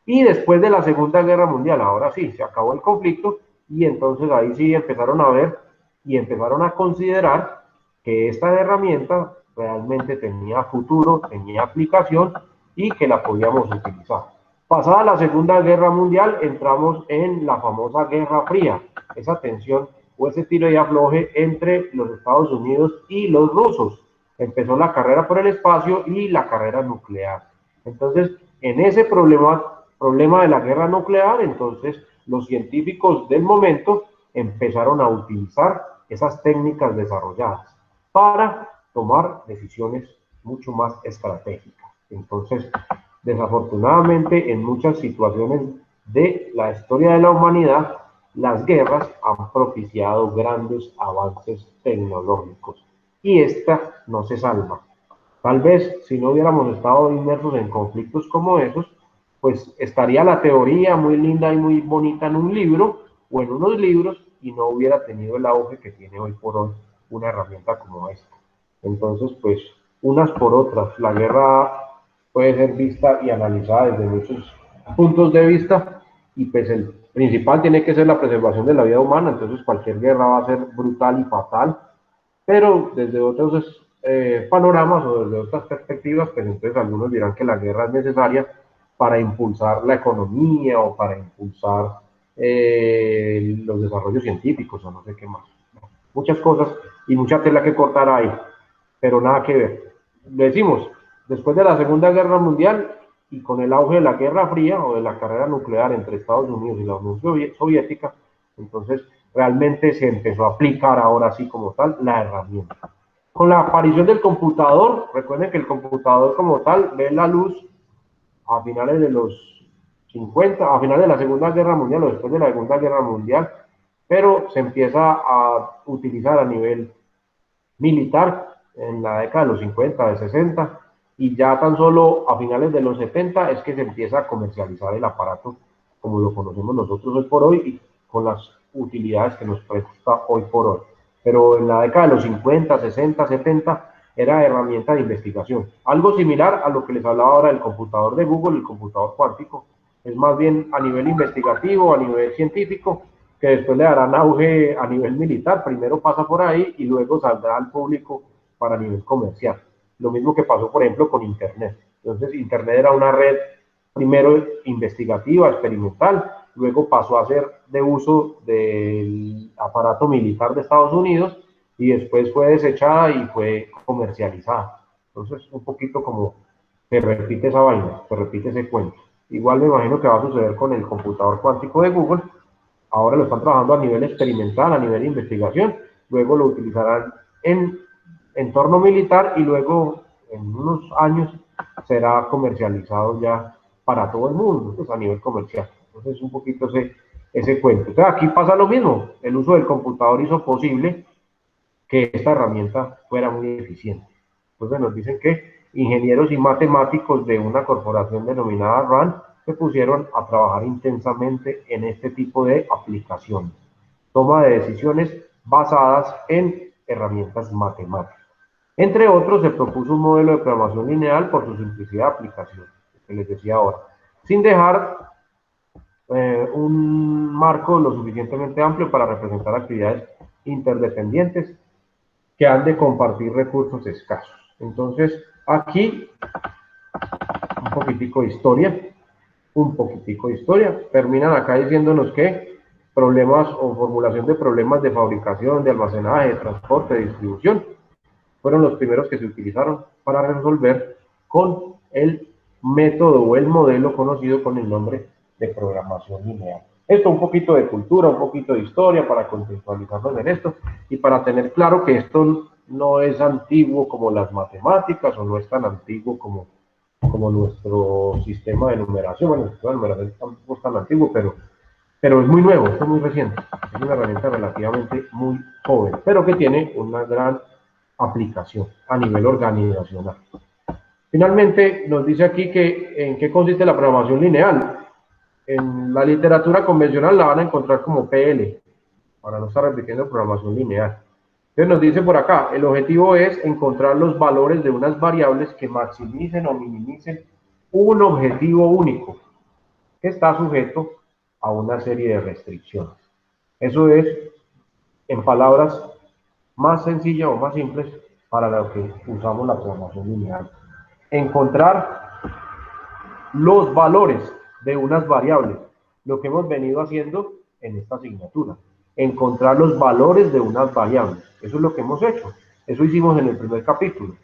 y después de la Segunda Guerra Mundial, ahora sí, se acabó el conflicto, y entonces ahí sí empezaron a ver y empezaron a considerar que esta herramienta realmente tenía futuro, tenía aplicación, y que la podíamos utilizar. Pasada la Segunda Guerra Mundial, entramos en la famosa Guerra Fría, esa tensión o ese tiro y afloje entre los Estados Unidos y los rusos. Empezó la carrera por el espacio y la carrera nuclear. Entonces, en ese problema de la guerra nuclear, entonces los científicos del momento empezaron a utilizar esas técnicas desarrolladas para tomar decisiones mucho más estratégicas. Entonces, desafortunadamente, en muchas situaciones de la historia de la humanidad, las guerras han propiciado grandes avances tecnológicos y esta no se salva. Tal vez si no hubiéramos estado inmersos en conflictos como esos, pues estaría la teoría muy linda y muy bonita en un libro o en unos libros, y no hubiera tenido el auge que tiene hoy por hoy una herramienta como esta. Entonces, pues, unas por otras, la guerra puede ser vista y analizada desde muchos puntos de vista, y pues el principal tiene que ser la preservación de la vida humana. Entonces cualquier guerra va a ser brutal y fatal, pero desde otros panoramas o desde otras perspectivas, pues entonces algunos dirán que la guerra es necesaria para impulsar la economía o para impulsar los desarrollos científicos o no sé qué más. Muchas cosas y mucha tela que cortar ahí, pero nada que ver. Le decimos, después de la Segunda Guerra Mundial y con el auge de la Guerra Fría o de la carrera nuclear entre Estados Unidos y la Unión Soviética, entonces realmente se empezó a aplicar ahora sí como tal la herramienta. Con la aparición del computador, recuerden que el computador como tal ve la luz a finales de los 50, a finales de la Segunda Guerra Mundial o después de la Segunda Guerra Mundial, pero se empieza a utilizar a nivel militar en la década de los 50, de 60, y ya tan solo a finales de los 70 es que se empieza a comercializar el aparato como lo conocemos nosotros hoy por hoy y con las utilidades que nos presta hoy por hoy. Pero en la década de los 50, 60, 70 era herramienta de investigación. Algo similar a lo que les hablaba ahora del computador de Google, el computador cuántico. Es más bien a nivel investigativo, a nivel científico, que después le darán auge a nivel militar. Primero pasa por ahí y luego saldrá al público para nivel comercial. Lo mismo que pasó, por ejemplo, con Internet. Entonces, Internet era una red primero investigativa, experimental, luego pasó a ser de uso del aparato militar de Estados Unidos y después fue desechada y fue comercializada. Entonces, un poquito como se repite esa vaina, se repite ese cuento. Igual me imagino que va a suceder con el computador cuántico de Google. Ahora lo están trabajando a nivel experimental, a nivel de investigación, luego lo utilizarán en entorno militar y luego en unos años será comercializado ya para todo el mundo, pues a nivel comercial. Entonces un poquito ese cuento. Entonces aquí pasa lo mismo, el uso del computador hizo posible que esta herramienta fuera muy eficiente. Entonces nos dicen que ingenieros y matemáticos de una corporación denominada RAND se pusieron a trabajar intensamente en este tipo de aplicaciones. Toma de decisiones basadas en herramientas matemáticas. Entre otros, se propuso un modelo de programación lineal por su simplicidad de aplicación, que les decía ahora, sin dejar un marco lo suficientemente amplio para representar actividades interdependientes que han de compartir recursos escasos. Entonces, aquí, un poquitico de historia, terminan acá diciéndonos que problemas o formulación de problemas de fabricación, de almacenaje, de transporte, de distribución, fueron los primeros que se utilizaron para resolver con el método o el modelo conocido con el nombre de programación lineal. Esto un poquito de cultura, un poquito de historia para contextualizarnos en esto y para tener claro que esto no es antiguo como las matemáticas o no es tan antiguo como nuestro sistema de numeración. Bueno, el sistema de numeración tampoco es tan antiguo, pero es muy nuevo, es muy reciente. Es una herramienta relativamente muy joven, pero que tiene una gran aplicación a nivel organizacional. Finalmente, nos dice aquí que en qué consiste la programación lineal. En la literatura convencional la van a encontrar como PL, para no estar repitiendo programación lineal. Entonces nos dice por acá, el objetivo es encontrar los valores de unas variables que maximicen o minimicen un objetivo único, que está sujeto a una serie de restricciones. Eso es, en palabras más sencillas o más simples, para lo que usamos la programación lineal. Encontrar los valores de unas variables, lo que hemos venido haciendo en esta asignatura. Encontrar los valores de unas variables. Eso es lo que hemos hecho. Eso hicimos en el primer capítulo.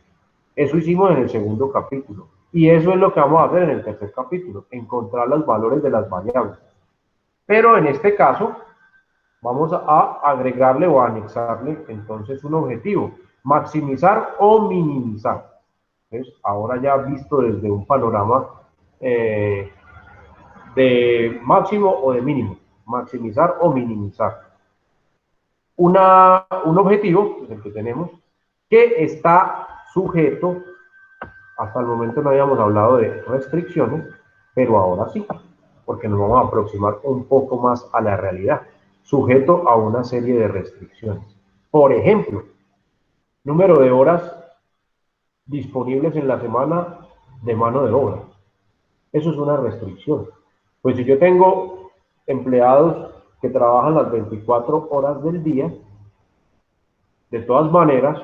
Eso hicimos en el segundo capítulo. Y eso es lo que vamos a hacer en el tercer capítulo. Encontrar los valores de las variables. Pero en este caso, vamos a agregarle o a anexarle entonces un objetivo. Maximizar o minimizar. Entonces, ahora ya visto desde un panorama de máximo o de mínimo. Maximizar o minimizar. Un objetivo, que es el que tenemos, que está sujeto, hasta el momento no habíamos hablado de restricciones, pero ahora sí, porque nos vamos a aproximar un poco más a la realidad. sujeto a una serie de restricciones. Por ejemplo, número de horas disponibles en la semana de mano de obra. Eso es una restricción. Pues si yo tengo empleados que trabajan las 24 horas del día, de todas maneras,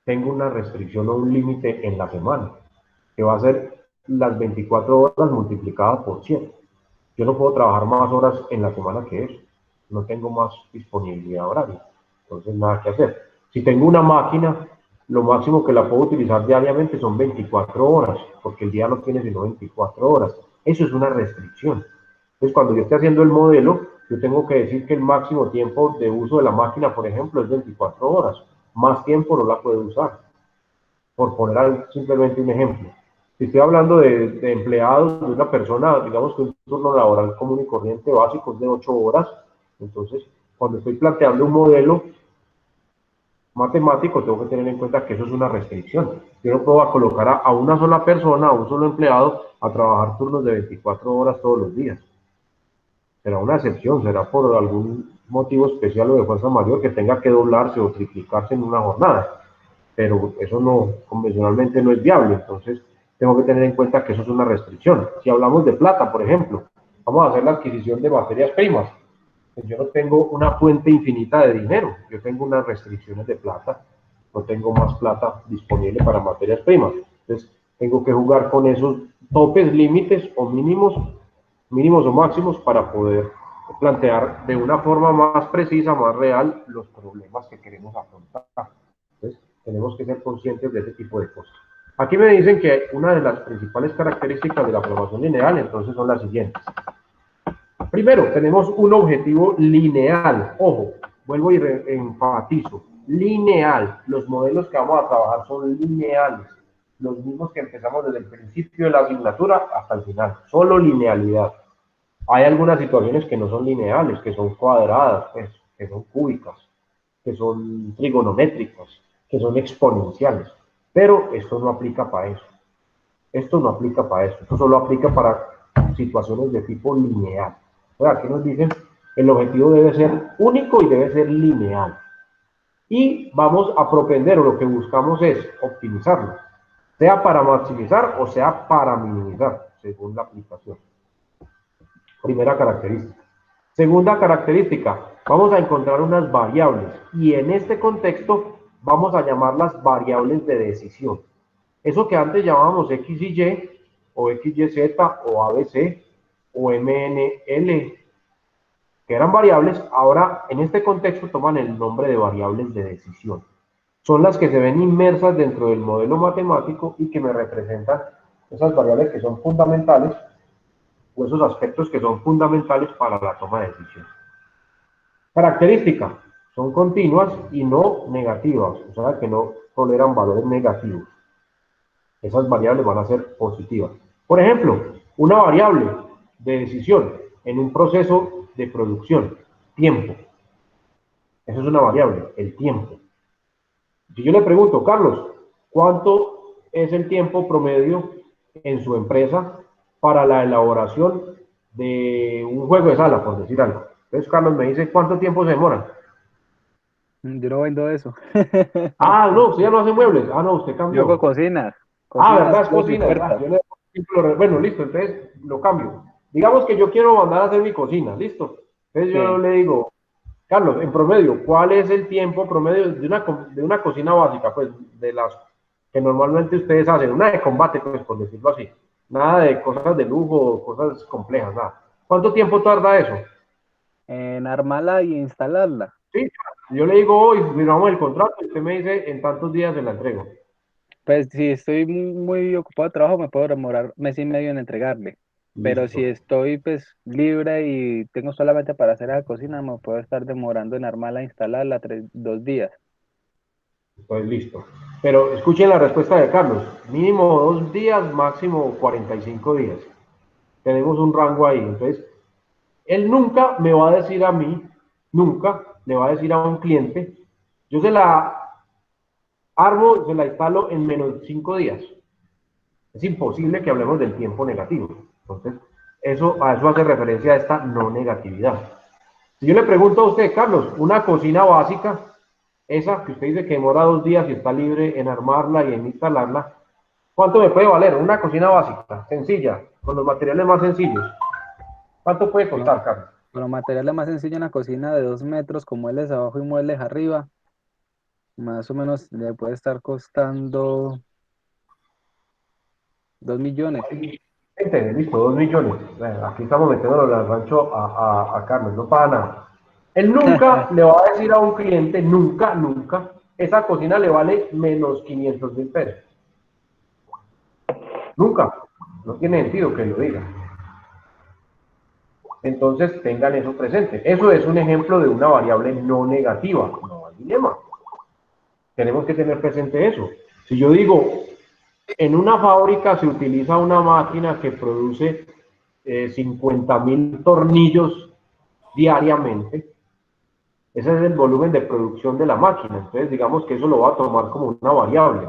tengo una restricción o un límite en la semana, que va a ser las 24 horas multiplicadas por 7. Yo no puedo trabajar más horas en la semana que eso. No tengo más disponibilidad horaria. Entonces, nada que hacer. Si tengo una máquina, lo máximo que la puedo utilizar diariamente son 24 horas, porque el día no tiene sino 24 horas. Eso es una restricción. Entonces, cuando yo esté haciendo el modelo, yo tengo que decir que el máximo tiempo de uso de la máquina, por ejemplo, es 24 horas. Más tiempo no la puedo usar, por poner simplemente un ejemplo. Si estoy hablando de empleados, de una persona, digamos que un turno laboral común y corriente básico es de 8 horas, entonces cuando estoy planteando un modelo matemático, tengo que tener en cuenta que eso es una restricción. Yo no puedo colocar a una sola persona, a un solo empleado, a trabajar turnos de 24 horas todos los días. Será una excepción, será por algún motivo especial o de fuerza mayor que tenga que doblarse o triplicarse en una jornada, pero eso no, convencionalmente no es viable, entonces tengo que tener en cuenta que eso es una restricción. Si hablamos de plata, por ejemplo, vamos a hacer la adquisición de materias primas, pues yo no tengo una fuente infinita de dinero, yo tengo unas restricciones de plata, no tengo más plata disponible para materias primas, entonces tengo que jugar con esos topes, límites o mínimos o máximos para poder plantear de una forma más precisa, más real, los problemas que queremos afrontar. Entonces, tenemos que ser conscientes de ese tipo de cosas. Aquí me dicen que una de las principales características de la programación lineal, entonces, son las siguientes. Primero, tenemos un objetivo lineal. Ojo, vuelvo y enfatizo. Lineal. Los modelos que vamos a trabajar son lineales. Los mismos que empezamos desde el principio de la asignatura hasta el final. Solo linealidad. Hay algunas situaciones que no son lineales, que son cuadradas, pues, que son cúbicas, que son trigonométricas, que son exponenciales. Pero esto no aplica para eso. Esto no aplica para eso. Esto solo aplica para situaciones de tipo lineal. O sea, aquí nos dicen, el objetivo debe ser único y debe ser lineal. Y vamos a propender, o lo que buscamos es optimizarlo, sea para maximizar o sea para minimizar, según la aplicación. Primera característica. Segunda característica, vamos a encontrar unas variables y en este contexto vamos a llamarlas variables de decisión. Eso que antes llamábamos X y Y, o XYZ, o ABC, o MNL, que eran variables, ahora en este contexto toman el nombre de variables de decisión. Son las que se ven inmersas dentro del modelo matemático y que me representan esas variables que son fundamentales, o esos aspectos que son fundamentales para la toma de decisión. Característica, son continuas y no negativas, o sea que no toleran valores negativos. Esas variables van a ser positivas. Por ejemplo, una variable de decisión en un proceso de producción, tiempo. Eso es una variable, el tiempo. Si yo le pregunto, Carlos, ¿cuánto es el tiempo promedio en su empresa para la elaboración de un juego de sala, por decir algo? Entonces, Carlos me dice, ¿cuánto tiempo se demora? Yo no vendo eso. Ah, no, usted ya no hace muebles. Ah, no, usted Yo hago cambió. cocinas. Ah, Cocinas, ¿verdad? Es puertas y cocina, ¿verdad? puertas. Yo le bueno, listo, entonces lo cambio. Digamos que yo quiero mandar a hacer mi cocina, ¿listo? Entonces yo Sí. le digo, Carlos, en promedio, ¿cuál es el tiempo promedio de una cocina básica? Pues de las que normalmente ustedes hacen, una de combate, pues por decirlo así. Nada de cosas de lujo, cosas complejas, nada. ¿Cuánto tiempo tarda eso? En armarla y instalarla. Sí, yo le digo hoy, firmamos el contrato y usted me dice en tantos días se la entrego. Pues si estoy muy ocupado de trabajo, me puedo demorar mes y medio en entregarle. Pero si Listo. estoy pues libre y tengo solamente para hacer la cocina, me puedo estar demorando en armarla, instalarla 2 días. Pues listo. Pero escuchen la respuesta de Carlos. Mínimo 2 días, máximo 45 días. Tenemos un rango ahí. Entonces, él nunca me va a decir a mí, nunca le va a decir a un cliente, yo se la armo, se la instalo en menos de 5 días. Es imposible que hablemos del tiempo negativo. Entonces, a eso hace referencia a esta no negatividad. Si yo le pregunto a usted, Carlos, una cocina básica, esa que usted dice que demora 2 días y está libre en armarla y en instalarla, ¿cuánto me puede valer? Una cocina básica, sencilla, con los materiales más sencillos. ¿Cuánto puede No, costar, Carlos? los materiales más sencillos en la cocina de 2 metros, con muebles abajo y muebles arriba, más o menos le puede estar costando 2 millones. Gente, listo, 2 millones. Aquí estamos metiéndolo al rancho a Carlos, no para nada. Él nunca le va a decir a un cliente, nunca, nunca, esa cocina le vale menos 500.000 pesos. Nunca. No tiene sentido que lo diga. Entonces tengan eso presente. Eso es un ejemplo de una variable no negativa, no hay dilema. Tenemos que tener presente eso. Si yo digo, en una fábrica se utiliza una máquina que produce 50.000 tornillos diariamente, ese es el volumen de producción de la máquina. Entonces, digamos que eso lo va a tomar como una variable.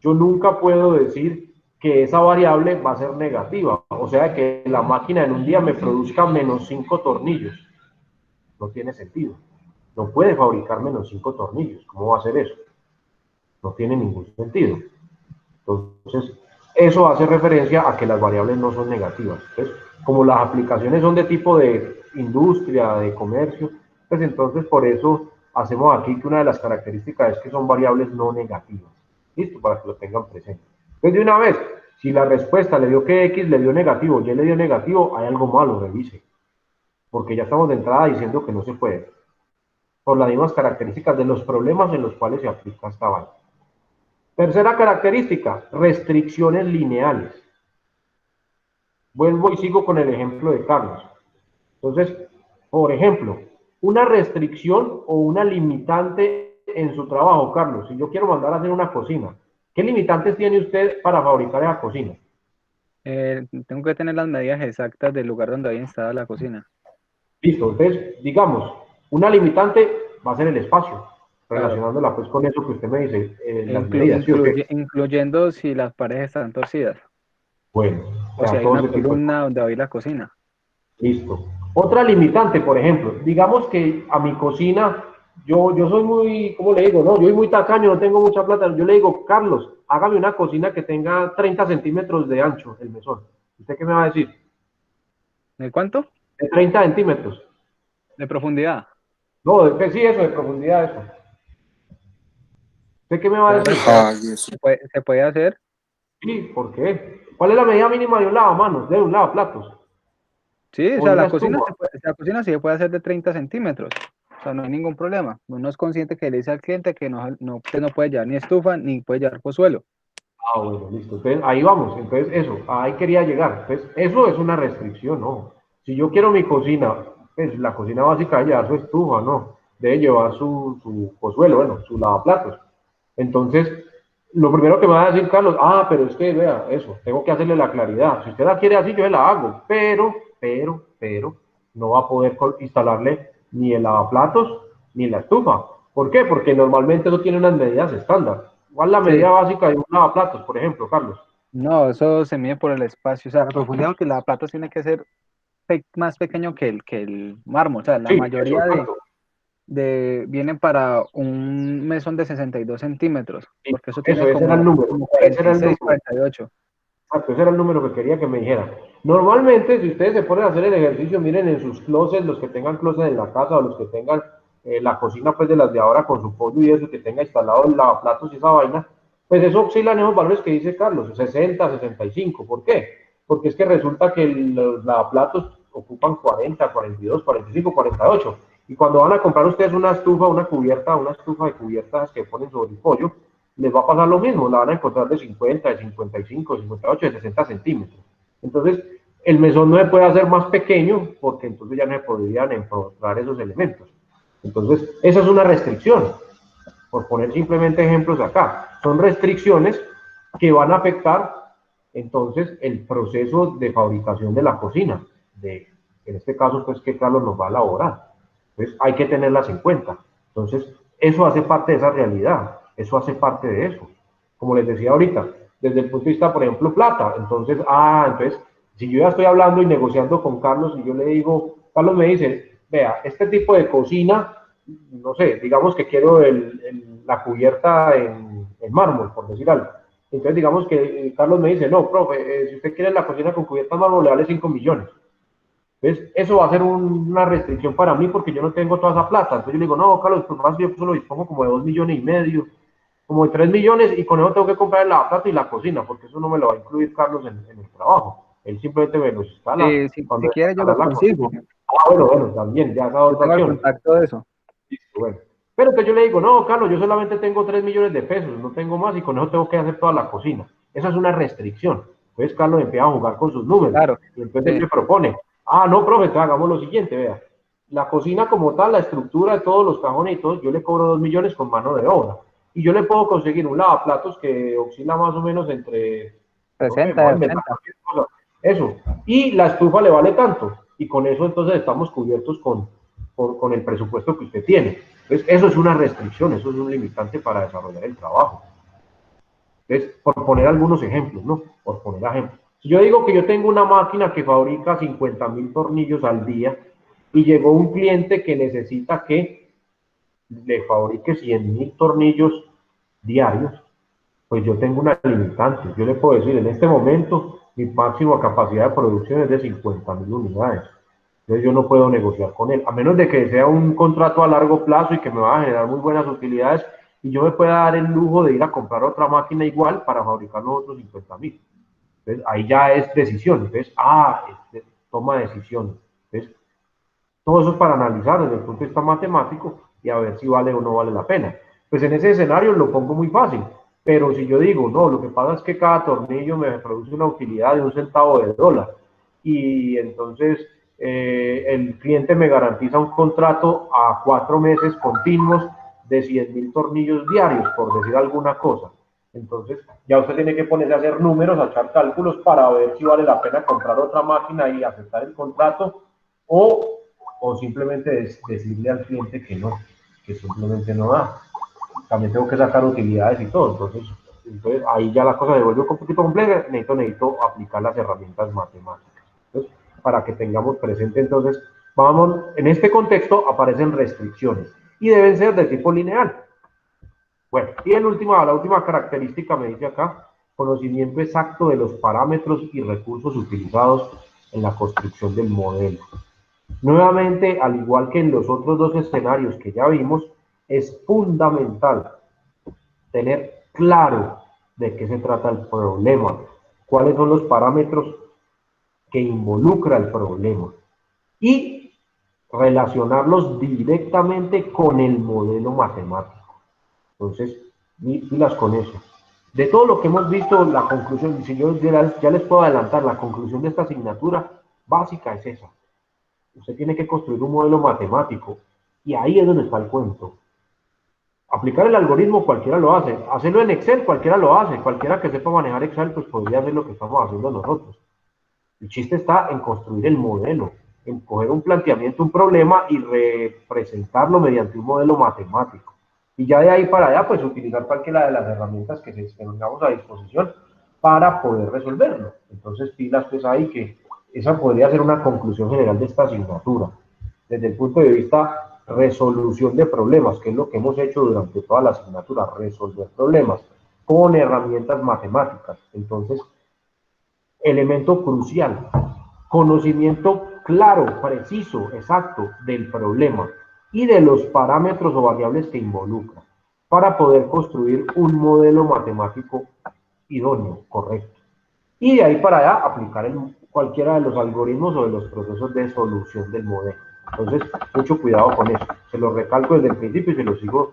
Yo nunca puedo decir que esa variable va a ser negativa, o sea, que la máquina en un día me produzca menos 5 tornillos. No tiene sentido. No puede fabricar menos 5 tornillos. ¿Cómo va a hacer eso? No tiene ningún sentido. Entonces, eso hace referencia a que las variables no son negativas. Entonces, como las aplicaciones son de tipo de industria, de comercio, pues entonces por eso hacemos aquí que una de las características es que son variables no negativas. Listo, para que lo tengan presente. Entonces, de una vez, si la respuesta le dio que X le dio negativo, Y le dio negativo, hay algo malo, revise. Porque ya estamos de entrada diciendo que no se puede. Por las mismas características de los problemas en los cuales se aplica esta vaina. Tercera característica, restricciones lineales. Vuelvo y sigo con el ejemplo de Carlos. Entonces, por ejemplo, una restricción o una limitante en su trabajo, Carlos, si yo quiero mandar a hacer una cocina, ¿qué limitantes tiene usted para fabricar esa cocina? Tengo que tener las medidas exactas del lugar donde voy a instalar la cocina. Listo, entonces, digamos, una limitante va a ser el espacio, Claro. relacionándola pues con eso que usted me dice, las medidas, ¿sí o qué? Incluyendo si las paredes están torcidas Bueno, o si hay todo una ese tipo de... columna donde va a ir la cocina. Listo. Otra limitante, por ejemplo, digamos que a mi cocina, yo soy muy, ¿cómo le digo? No, yo soy muy tacaño, no tengo mucha plata. Yo le digo, Carlos, hágame una cocina que tenga 30 centímetros de ancho, el mesón. ¿Usted qué me va a decir? ¿De cuánto? De 30 centímetros. De profundidad. No, sí, eso, de profundidad, eso. ¿Usted qué me va a Claro, decir? Ay, eso. se puede hacer. Sí, ¿por qué? ¿Cuál es la medida mínima de un lavamanos, de un lavaplatos? Sí, o O de sea, una la cocina, estufa. la cocina sí se puede hacer de 30 centímetros. O sea, no hay ningún problema. Uno es consciente que le dice al cliente que usted no puede llevar ni estufa ni puede llevar pozuelo. Ah, bueno, listo. Entonces, ahí vamos. Entonces, eso, ahí quería llegar. Entonces, eso es una restricción, ¿no? Si yo quiero mi cocina, pues la cocina básica debe llevar su estufa, ¿no? Debe llevar su pozuelo, bueno, su lavaplatos. Entonces, lo primero que me va a decir Carlos, pero es que, vea, eso, tengo que hacerle la claridad. Si usted la quiere así, yo se la hago. Pero, no va a poder instalarle ni el lavaplatos ni la estufa. ¿Por qué? Porque normalmente eso tiene unas medidas estándar. ¿Cuál es la medida Sí, básica de un lavaplatos, por ejemplo, Carlos? no, eso se mide por el espacio. O sea, la profundidad, que la plato tiene que ser más pequeño que el mármol. O sea, la Sí, eso, mayoría exacto. vienen para un mesón de 62 centímetros, porque eso Eso, tiene ese era el número. como Ese era el 46, número. 48. Exacto, ese era el número que quería que me dijera. Normalmente, si ustedes se ponen a hacer el ejercicio, miren en sus closets, los que tengan closet en la casa o los que tengan la cocina, pues de las de ahora con su pollo y eso, que tenga instalado el lavaplatos y esa vaina, pues eso oscilan esos valores que dice Carlos, 60, 65. ¿Por qué? Porque es que resulta que los lavaplatos ocupan 40, 42, 45, 48. Y cuando van a comprar ustedes una estufa, una estufa de cubiertas que ponen sobre el pollo, les va a pasar lo mismo, la van a encontrar de 50, de 55, de 58, de 60 centímetros. Entonces, el mesón no se puede hacer más pequeño porque entonces ya no se podrían encontrar esos elementos. Entonces, esa es una restricción, por poner simplemente ejemplos acá. Son restricciones que van a afectar entonces el proceso de fabricación de la cocina, en este caso, pues que Carlos nos va a elaborar. Entonces, hay que tenerlas en cuenta. Entonces, eso hace parte de esa realidad, eso hace parte de eso. Como les decía ahorita, desde el punto de vista, por ejemplo, plata. Entonces, si yo ya estoy hablando y negociando con Carlos y yo le digo, Carlos me dice, vea, este tipo de cocina, no sé, digamos que quiero la cubierta en mármol, por decir algo. Entonces, digamos que Carlos me dice, no, profe, si usted quiere la cocina con cubierta en mármol, le vale 5 millones. Entonces, eso va a ser una restricción para mí porque yo no tengo toda esa plata. Entonces, yo le digo, no, Carlos, pues más yo solo dispongo como de 2,5 millones, como de 3 millones, y con eso tengo que comprar el lavaplato y la cocina, porque eso no me lo va a incluir Carlos en el trabajo. Él simplemente me los instala Si cuando quiere, yo instala lo la consigo. cocina. Bueno, también, ya esa Yo otra tengo el opción. contacto de eso. Listo, bueno. Pero entonces yo le digo, no, Carlos, yo solamente tengo 3 millones de pesos, no tengo más, y con eso tengo que hacer toda la cocina. Esa es una restricción. Entonces Carlos empieza a jugar con sus números, Claro. y entonces él Sí. me propone, no, profe, entonces hagamos lo siguiente, vea, la cocina como tal, la estructura de todos los cajones y todo, yo le cobro 2 millones con mano de obra, y yo le puedo conseguir un lavaplatos que oscila más o menos entre, no sé, me 60, voy a inventar 80. cualquier cosa, eso, y la estufa le vale tanto, y con eso entonces estamos cubiertos con el presupuesto que usted tiene. Entonces, eso es una restricción, eso es un limitante para desarrollar el trabajo. Entonces, por poner algunos ejemplos, ¿no? Por poner ejemplos. Si yo digo que yo tengo una máquina que fabrica 50,000 tornillos al día y llegó un cliente que necesita que le fabrique 100,000 tornillos diarios, pues yo tengo una limitante. Yo le puedo decir, en este momento, mi máxima capacidad de producción es de 50,000 unidades. Entonces yo no puedo negociar con él, a menos de que sea un contrato a largo plazo y que me va a generar muy buenas utilidades y yo me pueda dar el lujo de ir a comprar otra máquina igual para fabricar los otros 50,000. Entonces ahí ya es decisión. Entonces, toma decisiones. Entonces, todo eso es para analizar desde el punto de vista matemático y a ver si vale o no vale la pena. Pues en ese escenario lo pongo muy fácil, pero si yo digo, no, lo que pasa es que cada tornillo me produce una utilidad de $0,01 y entonces el cliente me garantiza un contrato a 4 meses continuos de 100,000 tornillos diarios, por decir alguna cosa. Entonces, ya usted tiene que ponerse a hacer números, a echar cálculos para ver si vale la pena comprar otra máquina y aceptar el contrato o simplemente decirle al cliente que no, que simplemente no da. También tengo que sacar utilidades y todo, entonces ahí ya la cosa se vuelve un poquito compleja, necesito aplicar las herramientas matemáticas. Entonces, para que tengamos presente, entonces, vamos, en este contexto aparecen restricciones y deben ser de tipo lineal. Bueno, y la última característica me dice acá, conocimiento exacto de los parámetros y recursos utilizados en la construcción del modelo. Nuevamente, al igual que en los otros dos escenarios que ya vimos, es fundamental tener claro de qué se trata el problema, cuáles son los parámetros que involucra el problema y relacionarlos directamente con el modelo matemático. Entonces, pilas con eso. De todo lo que hemos visto, la conclusión, si yo ya les puedo adelantar, la conclusión de esta asignatura básica es esa. Usted tiene que construir un modelo matemático y ahí es donde está el cuento. Aplicar el algoritmo cualquiera lo hace, hacerlo en Excel cualquiera lo hace, cualquiera que sepa manejar Excel pues podría hacer lo que estamos haciendo nosotros. El chiste está en construir el modelo, en coger un planteamiento, un problema y representarlo mediante un modelo matemático. Y ya de ahí para allá pues utilizar cualquiera de las herramientas que tengamos a disposición para poder resolverlo. Entonces pilas pues ahí que esa podría ser una conclusión general de esta asignatura. Desde el punto de vista resolución de problemas, que es lo que hemos hecho durante toda la asignatura, resolver problemas con herramientas matemáticas. Entonces, elemento crucial, conocimiento claro, preciso, exacto del problema y de los parámetros o variables que involucra para poder construir un modelo matemático idóneo, correcto. Y de ahí para allá aplicar cualquiera de los algoritmos o de los procesos de solución del modelo. Entonces, mucho cuidado con eso. Se lo recalco desde el principio y se lo sigo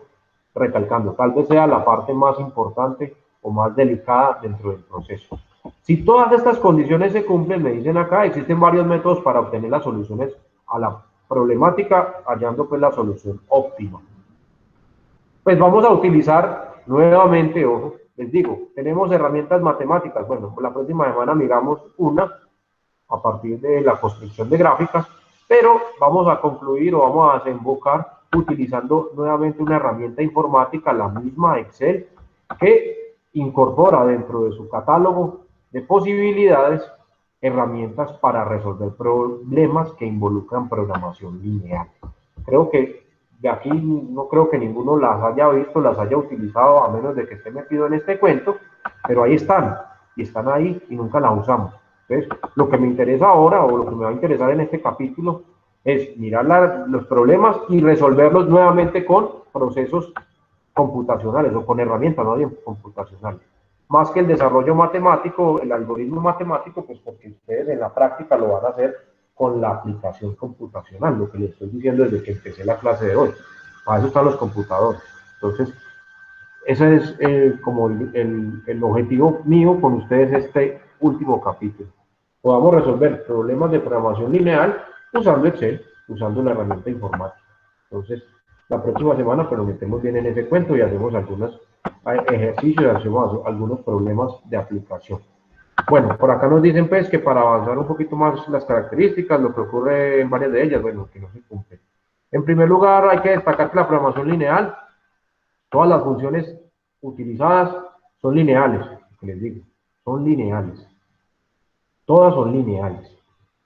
recalcando. Tal vez sea la parte más importante o más delicada dentro del proceso. Si todas estas condiciones se cumplen, me dicen acá, existen varios métodos para obtener las soluciones a la problemática, hallando pues la solución óptima. Pues vamos a utilizar nuevamente, ojo, les digo, tenemos herramientas matemáticas. Bueno, la próxima semana miramos una a partir de la construcción de gráficas, pero vamos a concluir o vamos a desembocar utilizando nuevamente una herramienta informática, la misma Excel, que incorpora dentro de su catálogo de posibilidades herramientas para resolver problemas que involucran programación lineal. Creo que de aquí no creo que ninguno las haya visto, las haya utilizado, a menos de que esté metido en este cuento, pero ahí están, y están ahí y nunca las usamos. Entonces, lo que me interesa ahora, o lo que me va a interesar en este capítulo, es mirar los problemas y resolverlos nuevamente con procesos computacionales o con herramientas, no bien computacionales. Más que el desarrollo matemático, el algoritmo matemático, pues porque ustedes en la práctica lo van a hacer con la aplicación computacional, lo que les estoy diciendo desde que empecé la clase de hoy. Para eso están los computadores. Entonces, ese es como el objetivo mío con ustedes este último capítulo. Podamos resolver problemas de programación lineal usando Excel, usando una herramienta informática. Entonces, la próxima semana pues nos metemos bien en ese cuento y hacemos algunos ejercicios, hacemos algunos problemas de aplicación. Bueno, por acá nos dicen pues que para avanzar un poquito más las características, lo que ocurre en varias de ellas, bueno, que no se cumple. En primer lugar, hay que destacar que la programación lineal, todas las funciones utilizadas son lineales, que les digo, son lineales. Todas son lineales.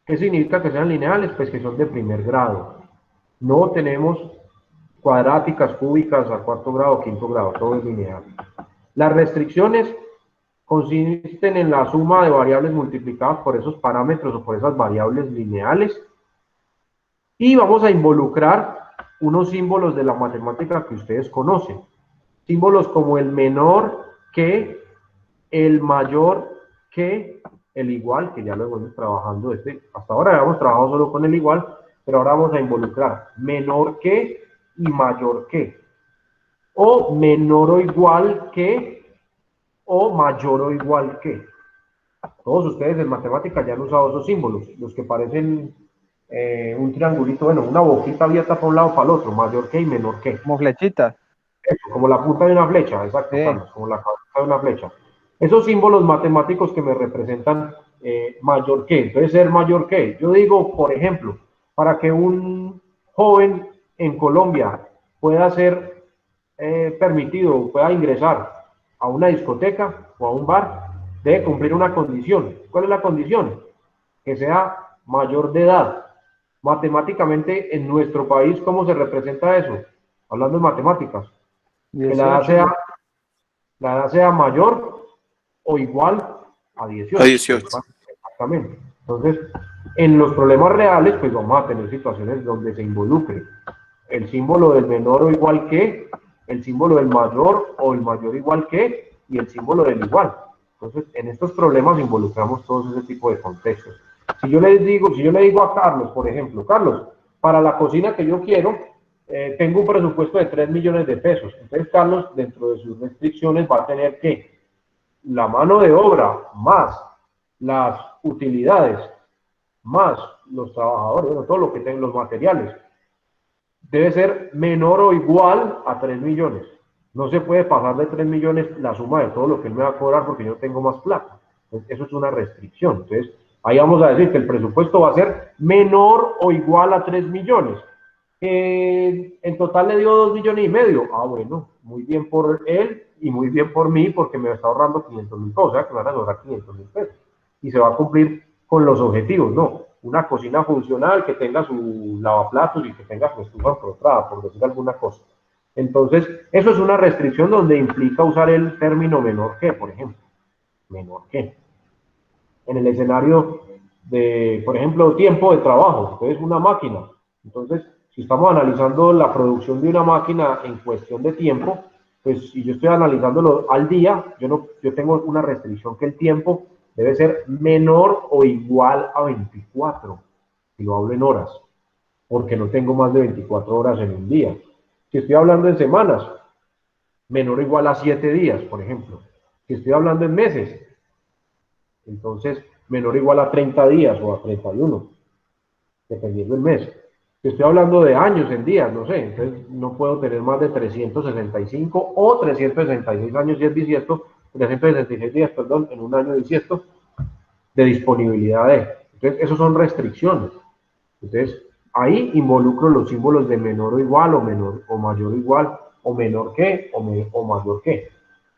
¿Qué significa que sean lineales? Pues que son de primer grado. No tenemos cuadráticas, cúbicas a cuarto grado, quinto grado, todo es lineal. Las restricciones consisten en la suma de variables multiplicadas por esos parámetros o por esas variables lineales. Y vamos a involucrar unos símbolos de la matemática que ustedes conocen. Símbolos como el menor que, el mayor que, el igual, que ya lo hemos trabajando hasta ahora habíamos trabajado solo con el igual, pero ahora vamos a involucrar menor que y mayor que, o menor o igual que, o mayor o igual que. Todos ustedes en matemática ya han usado esos símbolos, los que parecen un triangulito, bueno, una boquita abierta para un lado para el otro, mayor que y menor que. Como flechitas. Eso, como la punta de una flecha, exacto, sí. Carlos, como la cabeza de una flecha. Esos símbolos matemáticos que me representan mayor que, entonces ser mayor que. Yo digo, por ejemplo, para que un joven en Colombia pueda ser permitido, pueda ingresar a una discoteca o a un bar, debe cumplir una condición. ¿Cuál es la condición? Que sea mayor de edad. Matemáticamente, en nuestro país, ¿cómo se representa eso? Hablando de matemáticas. Que la edad sea mayor o igual a 18. A 18. Exactamente. Entonces, en los problemas reales, pues vamos a tener situaciones donde se involucre el símbolo del menor o igual que, el símbolo del mayor o el mayor igual que, y el símbolo del igual. Entonces, en estos problemas involucramos todos ese tipo de contextos. Si yo le digo a Carlos, por ejemplo, Carlos, para la cocina que yo quiero, tengo un presupuesto de 3 millones de pesos. Entonces, Carlos, dentro de sus restricciones, va a tener que la mano de obra más las utilidades más los trabajadores, bueno, todo lo que tengan los materiales, debe ser menor o igual a 3 millones. No se puede pasar de 3 millones la suma de todo lo que él me va a cobrar porque yo tengo más plata. Entonces, eso es una restricción. Entonces, ahí vamos a decir que el presupuesto va a ser menor o igual a 3 millones. En total le dio 2 millones y medio. Ah, bueno, muy bien por él y muy bien por mí porque me está ahorrando 500,000 pesos, o sea que me van a ahorrar 500,000 pesos. Y se va a cumplir con los objetivos, ¿no? Una cocina funcional que tenga su lavaplatos y que tenga su estufa empotrada, por decir alguna cosa. Entonces, eso es una restricción donde implica usar el término menor que, por ejemplo. Menor que. En el escenario de, por ejemplo, tiempo de trabajo, entonces una máquina. Entonces, si estamos analizando la producción de una máquina en cuestión de tiempo, pues si yo estoy analizándolo al día, yo tengo una restricción que el tiempo debe ser menor o igual a 24, si lo hablo en horas, porque no tengo más de 24 horas en un día. Si estoy hablando en semanas, menor o igual a 7 días, por ejemplo. Si estoy hablando en meses, entonces menor o igual a 30 días o a 31, dependiendo del mes. Si estoy hablando de años en días, no sé, entonces no puedo tener más de 365 o 366 años, si es bisiesto, 366 días, perdón, en un año bisiesto de disponibilidad de. Entonces, esos son restricciones. Entonces, ahí involucro los símbolos de menor o igual, o menor o mayor o igual, o menor que, o mayor que.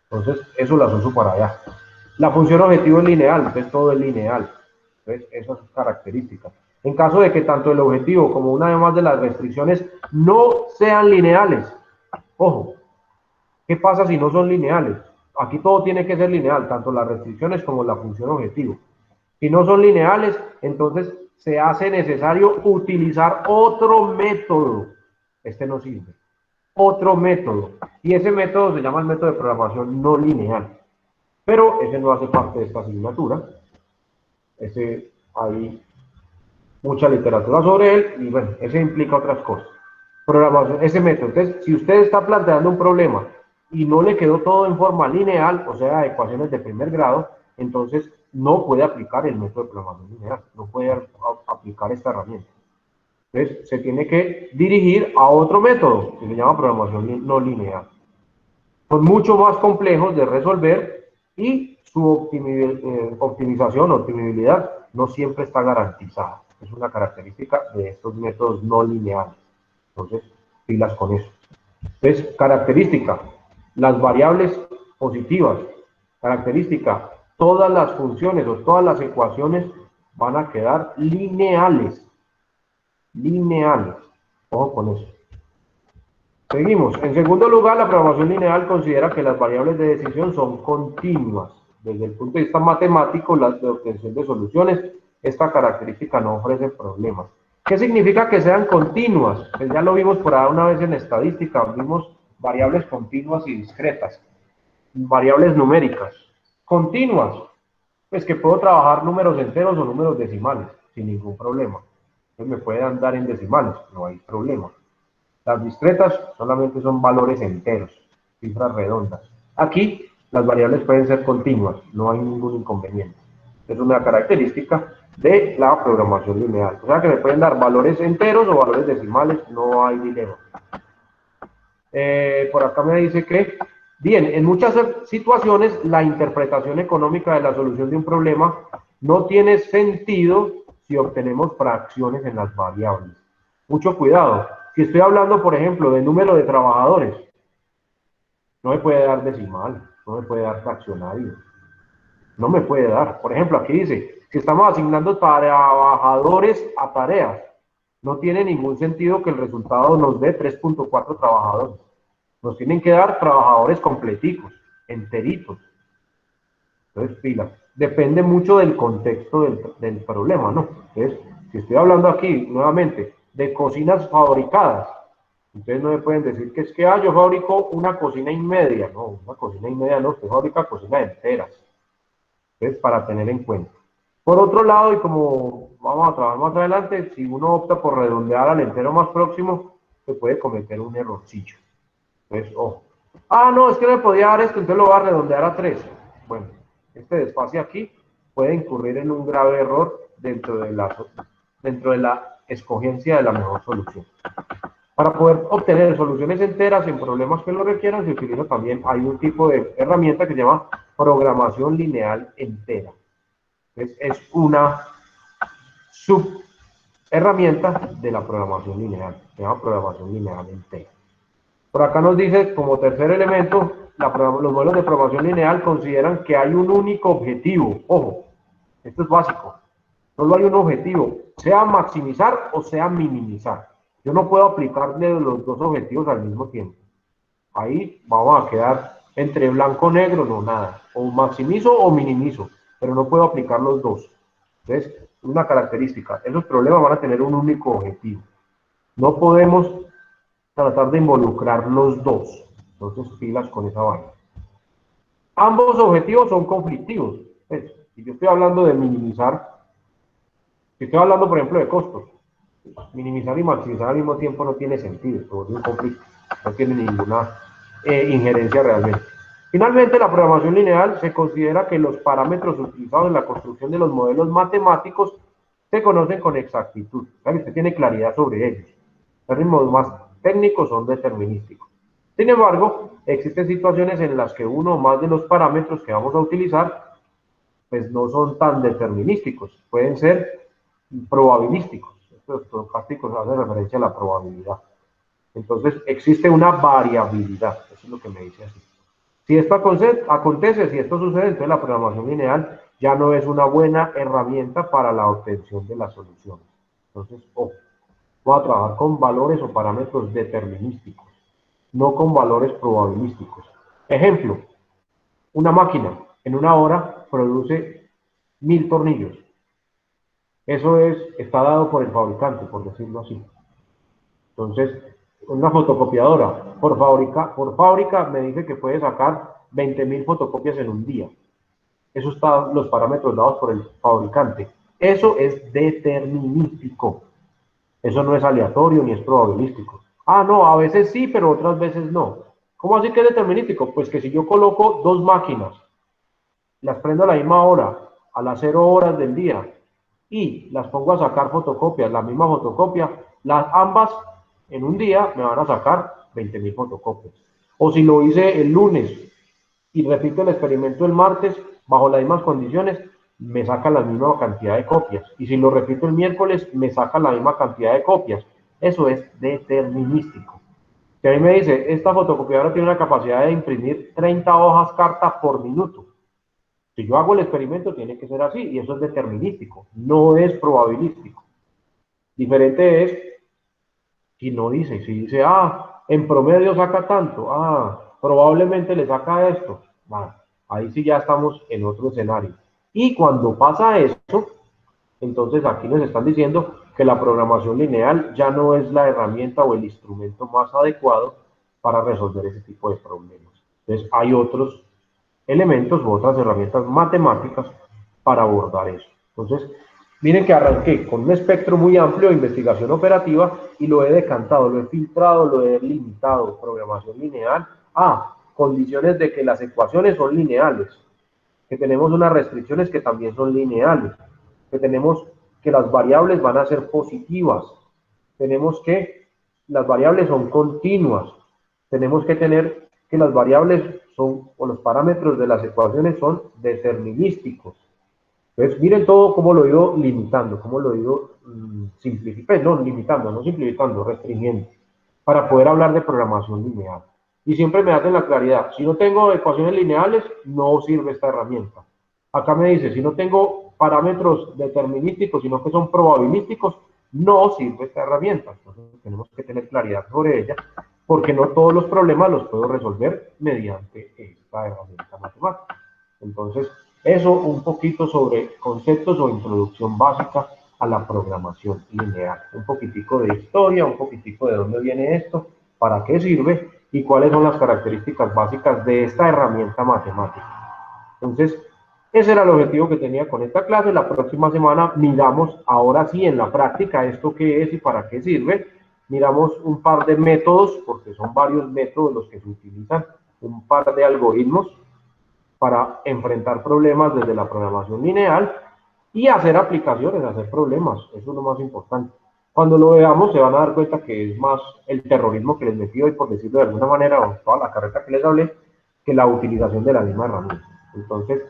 Entonces, eso las uso para allá. La función objetivo es lineal, entonces todo es lineal. Entonces, esas características. En caso de que tanto el objetivo como una vez más de las restricciones no sean lineales, ojo, ¿qué pasa si no son lineales? Aquí todo tiene que ser lineal, tanto las restricciones como la función objetivo. Si no son lineales, entonces se hace necesario utilizar otro método. Este no sirve. Otro método. Y ese método se llama el método de programación no lineal. Pero ese no hace parte de esta asignatura. Hay mucha literatura sobre él y bueno, ese implica otras cosas. Programación, ese método. Entonces, si usted está planteando un problema y no le quedó todo en forma lineal, o sea, ecuaciones de primer grado, entonces no puede aplicar el método de programación lineal, no puede aplicar esta herramienta. Entonces, se tiene que dirigir a otro método que se llama programación no lineal. Son mucho más complejos de resolver y su optimización o optimizabilidad no siempre está garantizada. Es una característica de estos métodos no lineales. Entonces, pilas con eso. Entonces, característica, las variables positivas. Característica, todas las funciones o todas las ecuaciones van a quedar lineales. Lineales. Ojo con eso. Seguimos. En segundo lugar, la programación lineal considera que las variables de decisión son continuas. Desde el punto de vista matemático, la de obtención de soluciones, esta característica no ofrece problemas. ¿Qué significa que sean continuas? Pues ya lo vimos por ahí una vez en estadística, vimos variables continuas y discretas, variables numéricas. Continuas, pues que puedo trabajar números enteros o números decimales, sin ningún problema. Entonces me pueden dar en decimales, no hay problema. Las discretas solamente son valores enteros, cifras redondas. Aquí las variables pueden ser continuas, no hay ningún inconveniente. Es una característica de la programación lineal. O sea que me pueden dar valores enteros o valores decimales, no hay dilema. Por acá me dice que, bien, en muchas situaciones la interpretación económica de la solución de un problema no tiene sentido si obtenemos fracciones en las variables. Mucho cuidado. Si estoy hablando, por ejemplo, del número de trabajadores, no me puede dar decimal, no me puede dar fraccionario, no me puede dar. Por ejemplo, aquí dice, si estamos asignando trabajadores a tareas, no tiene ningún sentido que el resultado nos dé 3.4 trabajadores. Nos tienen que dar trabajadores completicos, enteritos. Entonces, pilas. Depende mucho del contexto del problema, ¿no? Entonces, si estoy hablando aquí, nuevamente, de cocinas fabricadas, entonces no me pueden decir que es que yo fabrico una cocina y media. No, una cocina y media no, usted fabrica cocinas enteras. Entonces, para tener en cuenta. Por otro lado, y como vamos a trabajar más adelante, si uno opta por redondear al entero más próximo, se puede cometer un errorcillo. Entonces, ojo. No, es que me podía dar esto, entonces lo voy a redondear a 3. Bueno, este desfase aquí puede incurrir en un grave error dentro de la escogencia de la mejor solución. Para poder obtener soluciones enteras en problemas que lo requieran, se utiliza también, hay un tipo de herramienta que se llama programación lineal entera. Entonces, es una subherramienta de la programación lineal, se llama programación lineal entera. Por acá nos dice, como tercer elemento, los modelos de programación lineal consideran que hay un único objetivo. Ojo, esto es básico. Solo hay un objetivo, sea maximizar o sea minimizar. Yo no puedo aplicarle los dos objetivos al mismo tiempo. Ahí vamos a quedar entre blanco y negro, no nada. O maximizo o minimizo, pero no puedo aplicar los dos. Entonces, una característica, esos problemas van a tener un único objetivo. No podemos tratar de involucrar los dos. Entonces, pilas con esa vaina. Ambos objetivos son conflictivos. Si yo estoy hablando de minimizar, si estoy hablando, por ejemplo, de costos, minimizar y maximizar al mismo tiempo no tiene sentido, es un conflicto, no tiene ninguna injerencia realmente. Finalmente, la programación lineal se considera que los parámetros utilizados en la construcción de los modelos matemáticos se conocen con exactitud. Usted tiene claridad sobre ellos. Los ritmos más técnicos son determinísticos. Sin embargo, existen situaciones en las que uno o más de los parámetros que vamos a utilizar pues no son tan determinísticos, pueden ser probabilísticos. Estos estocásticos hacen referencia a la probabilidad. Entonces, existe una variabilidad, eso es lo que me dice así. Si esto acontece, si esto sucede, entonces la programación lineal ya no es una buena herramienta para la obtención de las soluciones. Entonces, ojo, voy a trabajar con valores o parámetros determinísticos, no con valores probabilísticos. Ejemplo, una máquina en una hora produce 1000 tornillos. Eso está dado por el fabricante, por decirlo así. Entonces, una fotocopiadora por fábrica me dice que puede sacar 20.000 fotocopias en un día. Eso están los parámetros dados por el fabricante. Eso es determinístico. Eso no es aleatorio ni es probabilístico. Ah, no, a veces sí, pero otras veces no. ¿Cómo así que es determinístico? Pues que si yo coloco dos máquinas, las prendo a la misma hora, a las 0 horas del día, y las pongo a sacar fotocopias, la misma fotocopia, ambas en un día me van a sacar 20.000 fotocopias. O si lo hice el lunes y repito el experimento el martes, bajo las mismas condiciones, me saca la misma cantidad de copias. Y si lo repito el miércoles, me saca la misma cantidad de copias. Eso es determinístico. Si a mí me dice, esta fotocopiadora tiene una capacidad de imprimir 30 hojas carta por minuto. Si yo hago el experimento, tiene que ser así, y eso es determinístico, no es probabilístico. Diferente es si no dice, si dice, en promedio saca tanto, probablemente le saca esto. Bueno, ahí sí ya estamos en otro escenario. Y cuando pasa eso, entonces aquí nos están diciendo que la programación lineal ya no es la herramienta o el instrumento más adecuado para resolver ese tipo de problemas. Entonces hay otros elementos u otras herramientas matemáticas para abordar eso. Entonces, miren que arranqué con un espectro muy amplio de investigación operativa y lo he decantado, lo he filtrado, lo he limitado, programación lineal, condiciones de que las ecuaciones son lineales, que tenemos unas restricciones que también son lineales, que tenemos que las variables van a ser positivas, tenemos que las variables son continuas, tenemos que tener que las variables son, o los parámetros de las ecuaciones son determinísticos. Entonces, miren todo cómo lo he ido limitando, cómo lo he ido simplificando, no, limitando, no simplificando, restringiendo, para poder hablar de programación lineal. Y siempre me hacen la claridad, si no tengo ecuaciones lineales, no sirve esta herramienta. Acá me dice, si no tengo parámetros determinísticos, sino que son probabilísticos, no sirve esta herramienta. Entonces tenemos que tener claridad sobre ella, porque no todos los problemas los puedo resolver mediante esta herramienta matemática. Entonces, eso un poquito sobre conceptos o introducción básica a la programación lineal. Un poquitico de historia, un poquitico de dónde viene esto, para qué sirve y cuáles son las características básicas de esta herramienta matemática. Entonces, ese era el objetivo que tenía con esta clase. La próxima semana miramos, ahora sí, en la práctica, esto qué es y para qué sirve. Miramos un par de métodos, porque son varios métodos los que se utilizan, un par de algoritmos para enfrentar problemas desde la programación lineal y hacer aplicaciones, hacer problemas. Eso es lo más importante. Cuando lo veamos se van a dar cuenta que es más el terrorismo que les metí hoy, por decirlo de alguna manera, o toda la carreta que les hablé, que la utilización de la misma herramienta. Entonces,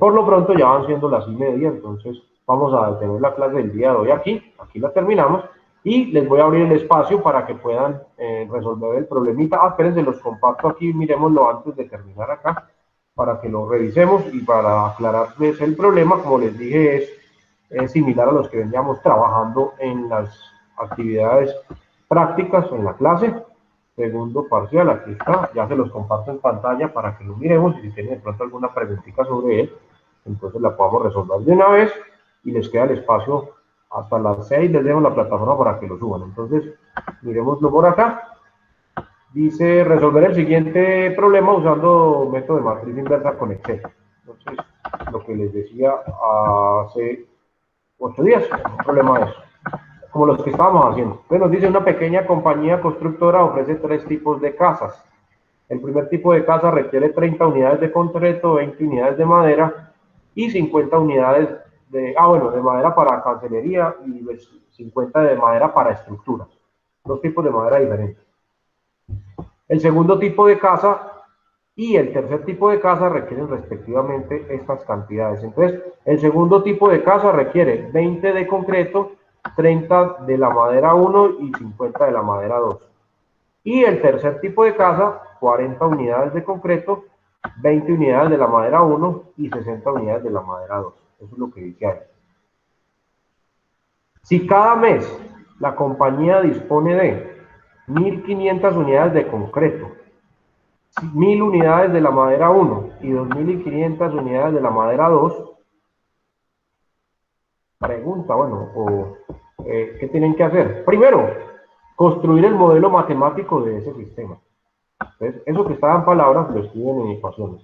por lo pronto ya van siendo las 1:30, entonces vamos a detener la clase del día de hoy aquí la terminamos, y les voy a abrir el espacio para que puedan resolver el problemita. Espérense, los comparto aquí, miremoslo antes de terminar acá, para que lo revisemos y para aclararles el problema. Como les dije, es similar a los que veníamos trabajando en las actividades prácticas en la clase. Segundo parcial, aquí está, ya se los comparto en pantalla para que lo miremos y si tienen de pronto alguna preguntita sobre él, entonces la podamos resolver de una vez y les queda el espacio hasta las 6, les dejo la plataforma para que lo suban. Entonces, miremoslo por acá. Dice resolver el siguiente problema usando método de matriz inversa con Excel. Entonces, lo que les decía hace 8 días, un problema de eso, como los que estábamos haciendo. Entonces nos dice, una pequeña compañía constructora ofrece 3 tipos de casas. El primer tipo de casa requiere 30 unidades de concreto, 20 unidades de madera y 50 unidades de madera para cancelería y 50 de madera para estructuras. 2 tipos de madera diferentes. El segundo tipo de casa y el tercer tipo de casa requieren respectivamente estas cantidades. Entonces, el segundo tipo de casa requiere 20 de concreto, 30 de la madera 1 y 50 de la madera 2. Y el tercer tipo de casa, 40 unidades de concreto, 20 unidades de la madera 1 y 60 unidades de la madera 2. Eso es lo que dice ahí. Si cada mes la compañía dispone de 1.500 unidades de concreto, 1.000 unidades de la madera 1 y 2.500 unidades de la madera 2, pregunta, bueno, ¿qué tienen que hacer? Primero, construir el modelo matemático de ese sistema. Entonces, eso que está en palabras lo escriben en ecuaciones.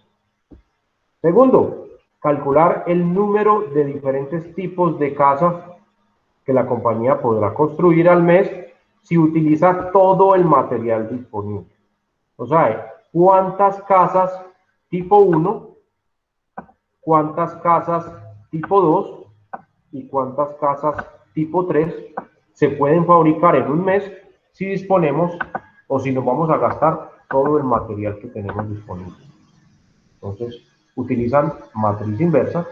Segundo, calcular el número de diferentes tipos de casas que la compañía podrá construir al mes si utiliza todo el material disponible. O sea, cuántas casas tipo 1, cuántas casas tipo 2 y cuántas casas tipo 3 se pueden fabricar en un mes si disponemos o si nos vamos a gastar todo el material que tenemos disponible. Entonces, utilizan matriz inversa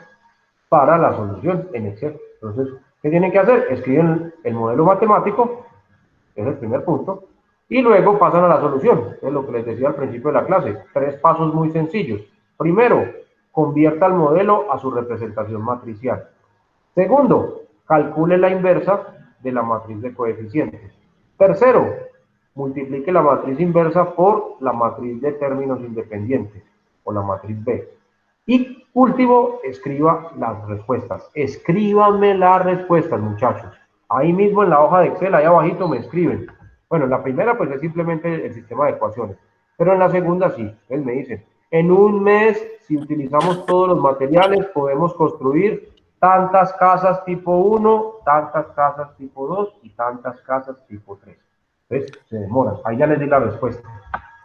para la solución en Excel. Entonces, ¿qué tienen que hacer? Escriben el modelo matemático, es el primer punto, y luego pasan a la solución. Es lo que les decía al principio de la clase. 3 pasos muy sencillos. Primero, convierta el modelo a su representación matricial. Segundo, calcule la inversa de la matriz de coeficientes. Tercero, multiplique la matriz inversa por la matriz de términos independientes, o la matriz B. Y último, escriba las respuestas. Escríbanme las respuestas, muchachos. Ahí mismo en la hoja de Excel, ahí abajito me escriben. Bueno, en la primera pues es simplemente el sistema de ecuaciones. Pero en la segunda sí, él me dice, en un mes, si utilizamos todos los materiales, podemos construir tantas casas tipo 1, tantas casas tipo 2 y tantas casas tipo 3. ¿Ves? Se demoran. Ahí ya les di la respuesta.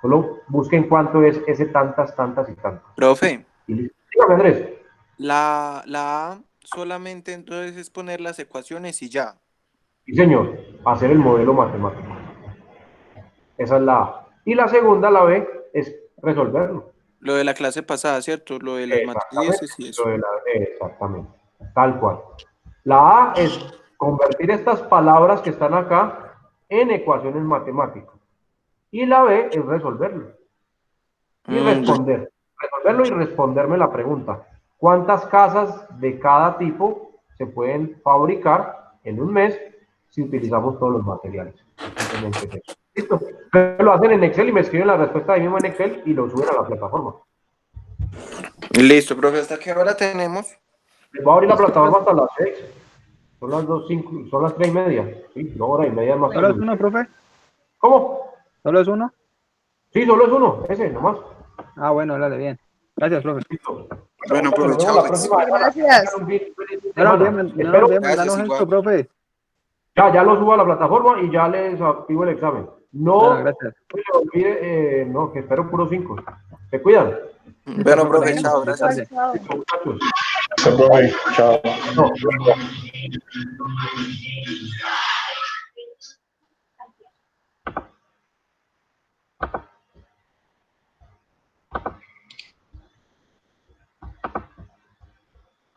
Solo busquen cuánto es ese tantas, tantas y tantas. Profe, Dígame, Andrés. la A solamente entonces es poner las ecuaciones y ya. Sí, señor. Hacer el modelo matemático. Esa es la A. Y la segunda, la B, es resolverlo. Lo de la clase pasada, ¿cierto? Lo de las matrices y eso. Exactamente. Tal cual. La A es convertir estas palabras que están acá en ecuaciones matemáticas. Y la B es resolverlo. Y responder. Resolverlo y responderme la pregunta. ¿Cuántas casas de cada tipo se pueden fabricar en un mes si utilizamos todos los materiales? Simplemente es eso. Listo. Lo hacen en Excel y me escriben la respuesta ahí mismo en Excel y lo suben a la plataforma. Listo, profe, ¿hasta qué hora tenemos? Les voy a abrir la plataforma hasta las 6. Son las 2:05, son las 3:30. Sí, 2 horas y media más. ¿Solo es uno, profe? ¿Cómo? ¿Solo es uno? Sí, solo es uno, ese nomás. Ah, bueno, dale, bien. Gracias, profe. Listo. Bueno, profe, nos vemos chao, la pues. próxima semana. Gracias. Feliz No nos semana. vemos, Espero, Gracias, danos igual. esto, profe. ya lo subo a la plataforma y ya les activo el examen. No, Bueno, gracias. se le olvide, no, que espero puros 5. Se cuidan. Bueno, profe, Bueno, chao, feliz gracias. tarde. Chao. Muchachos. Profe, chao. No.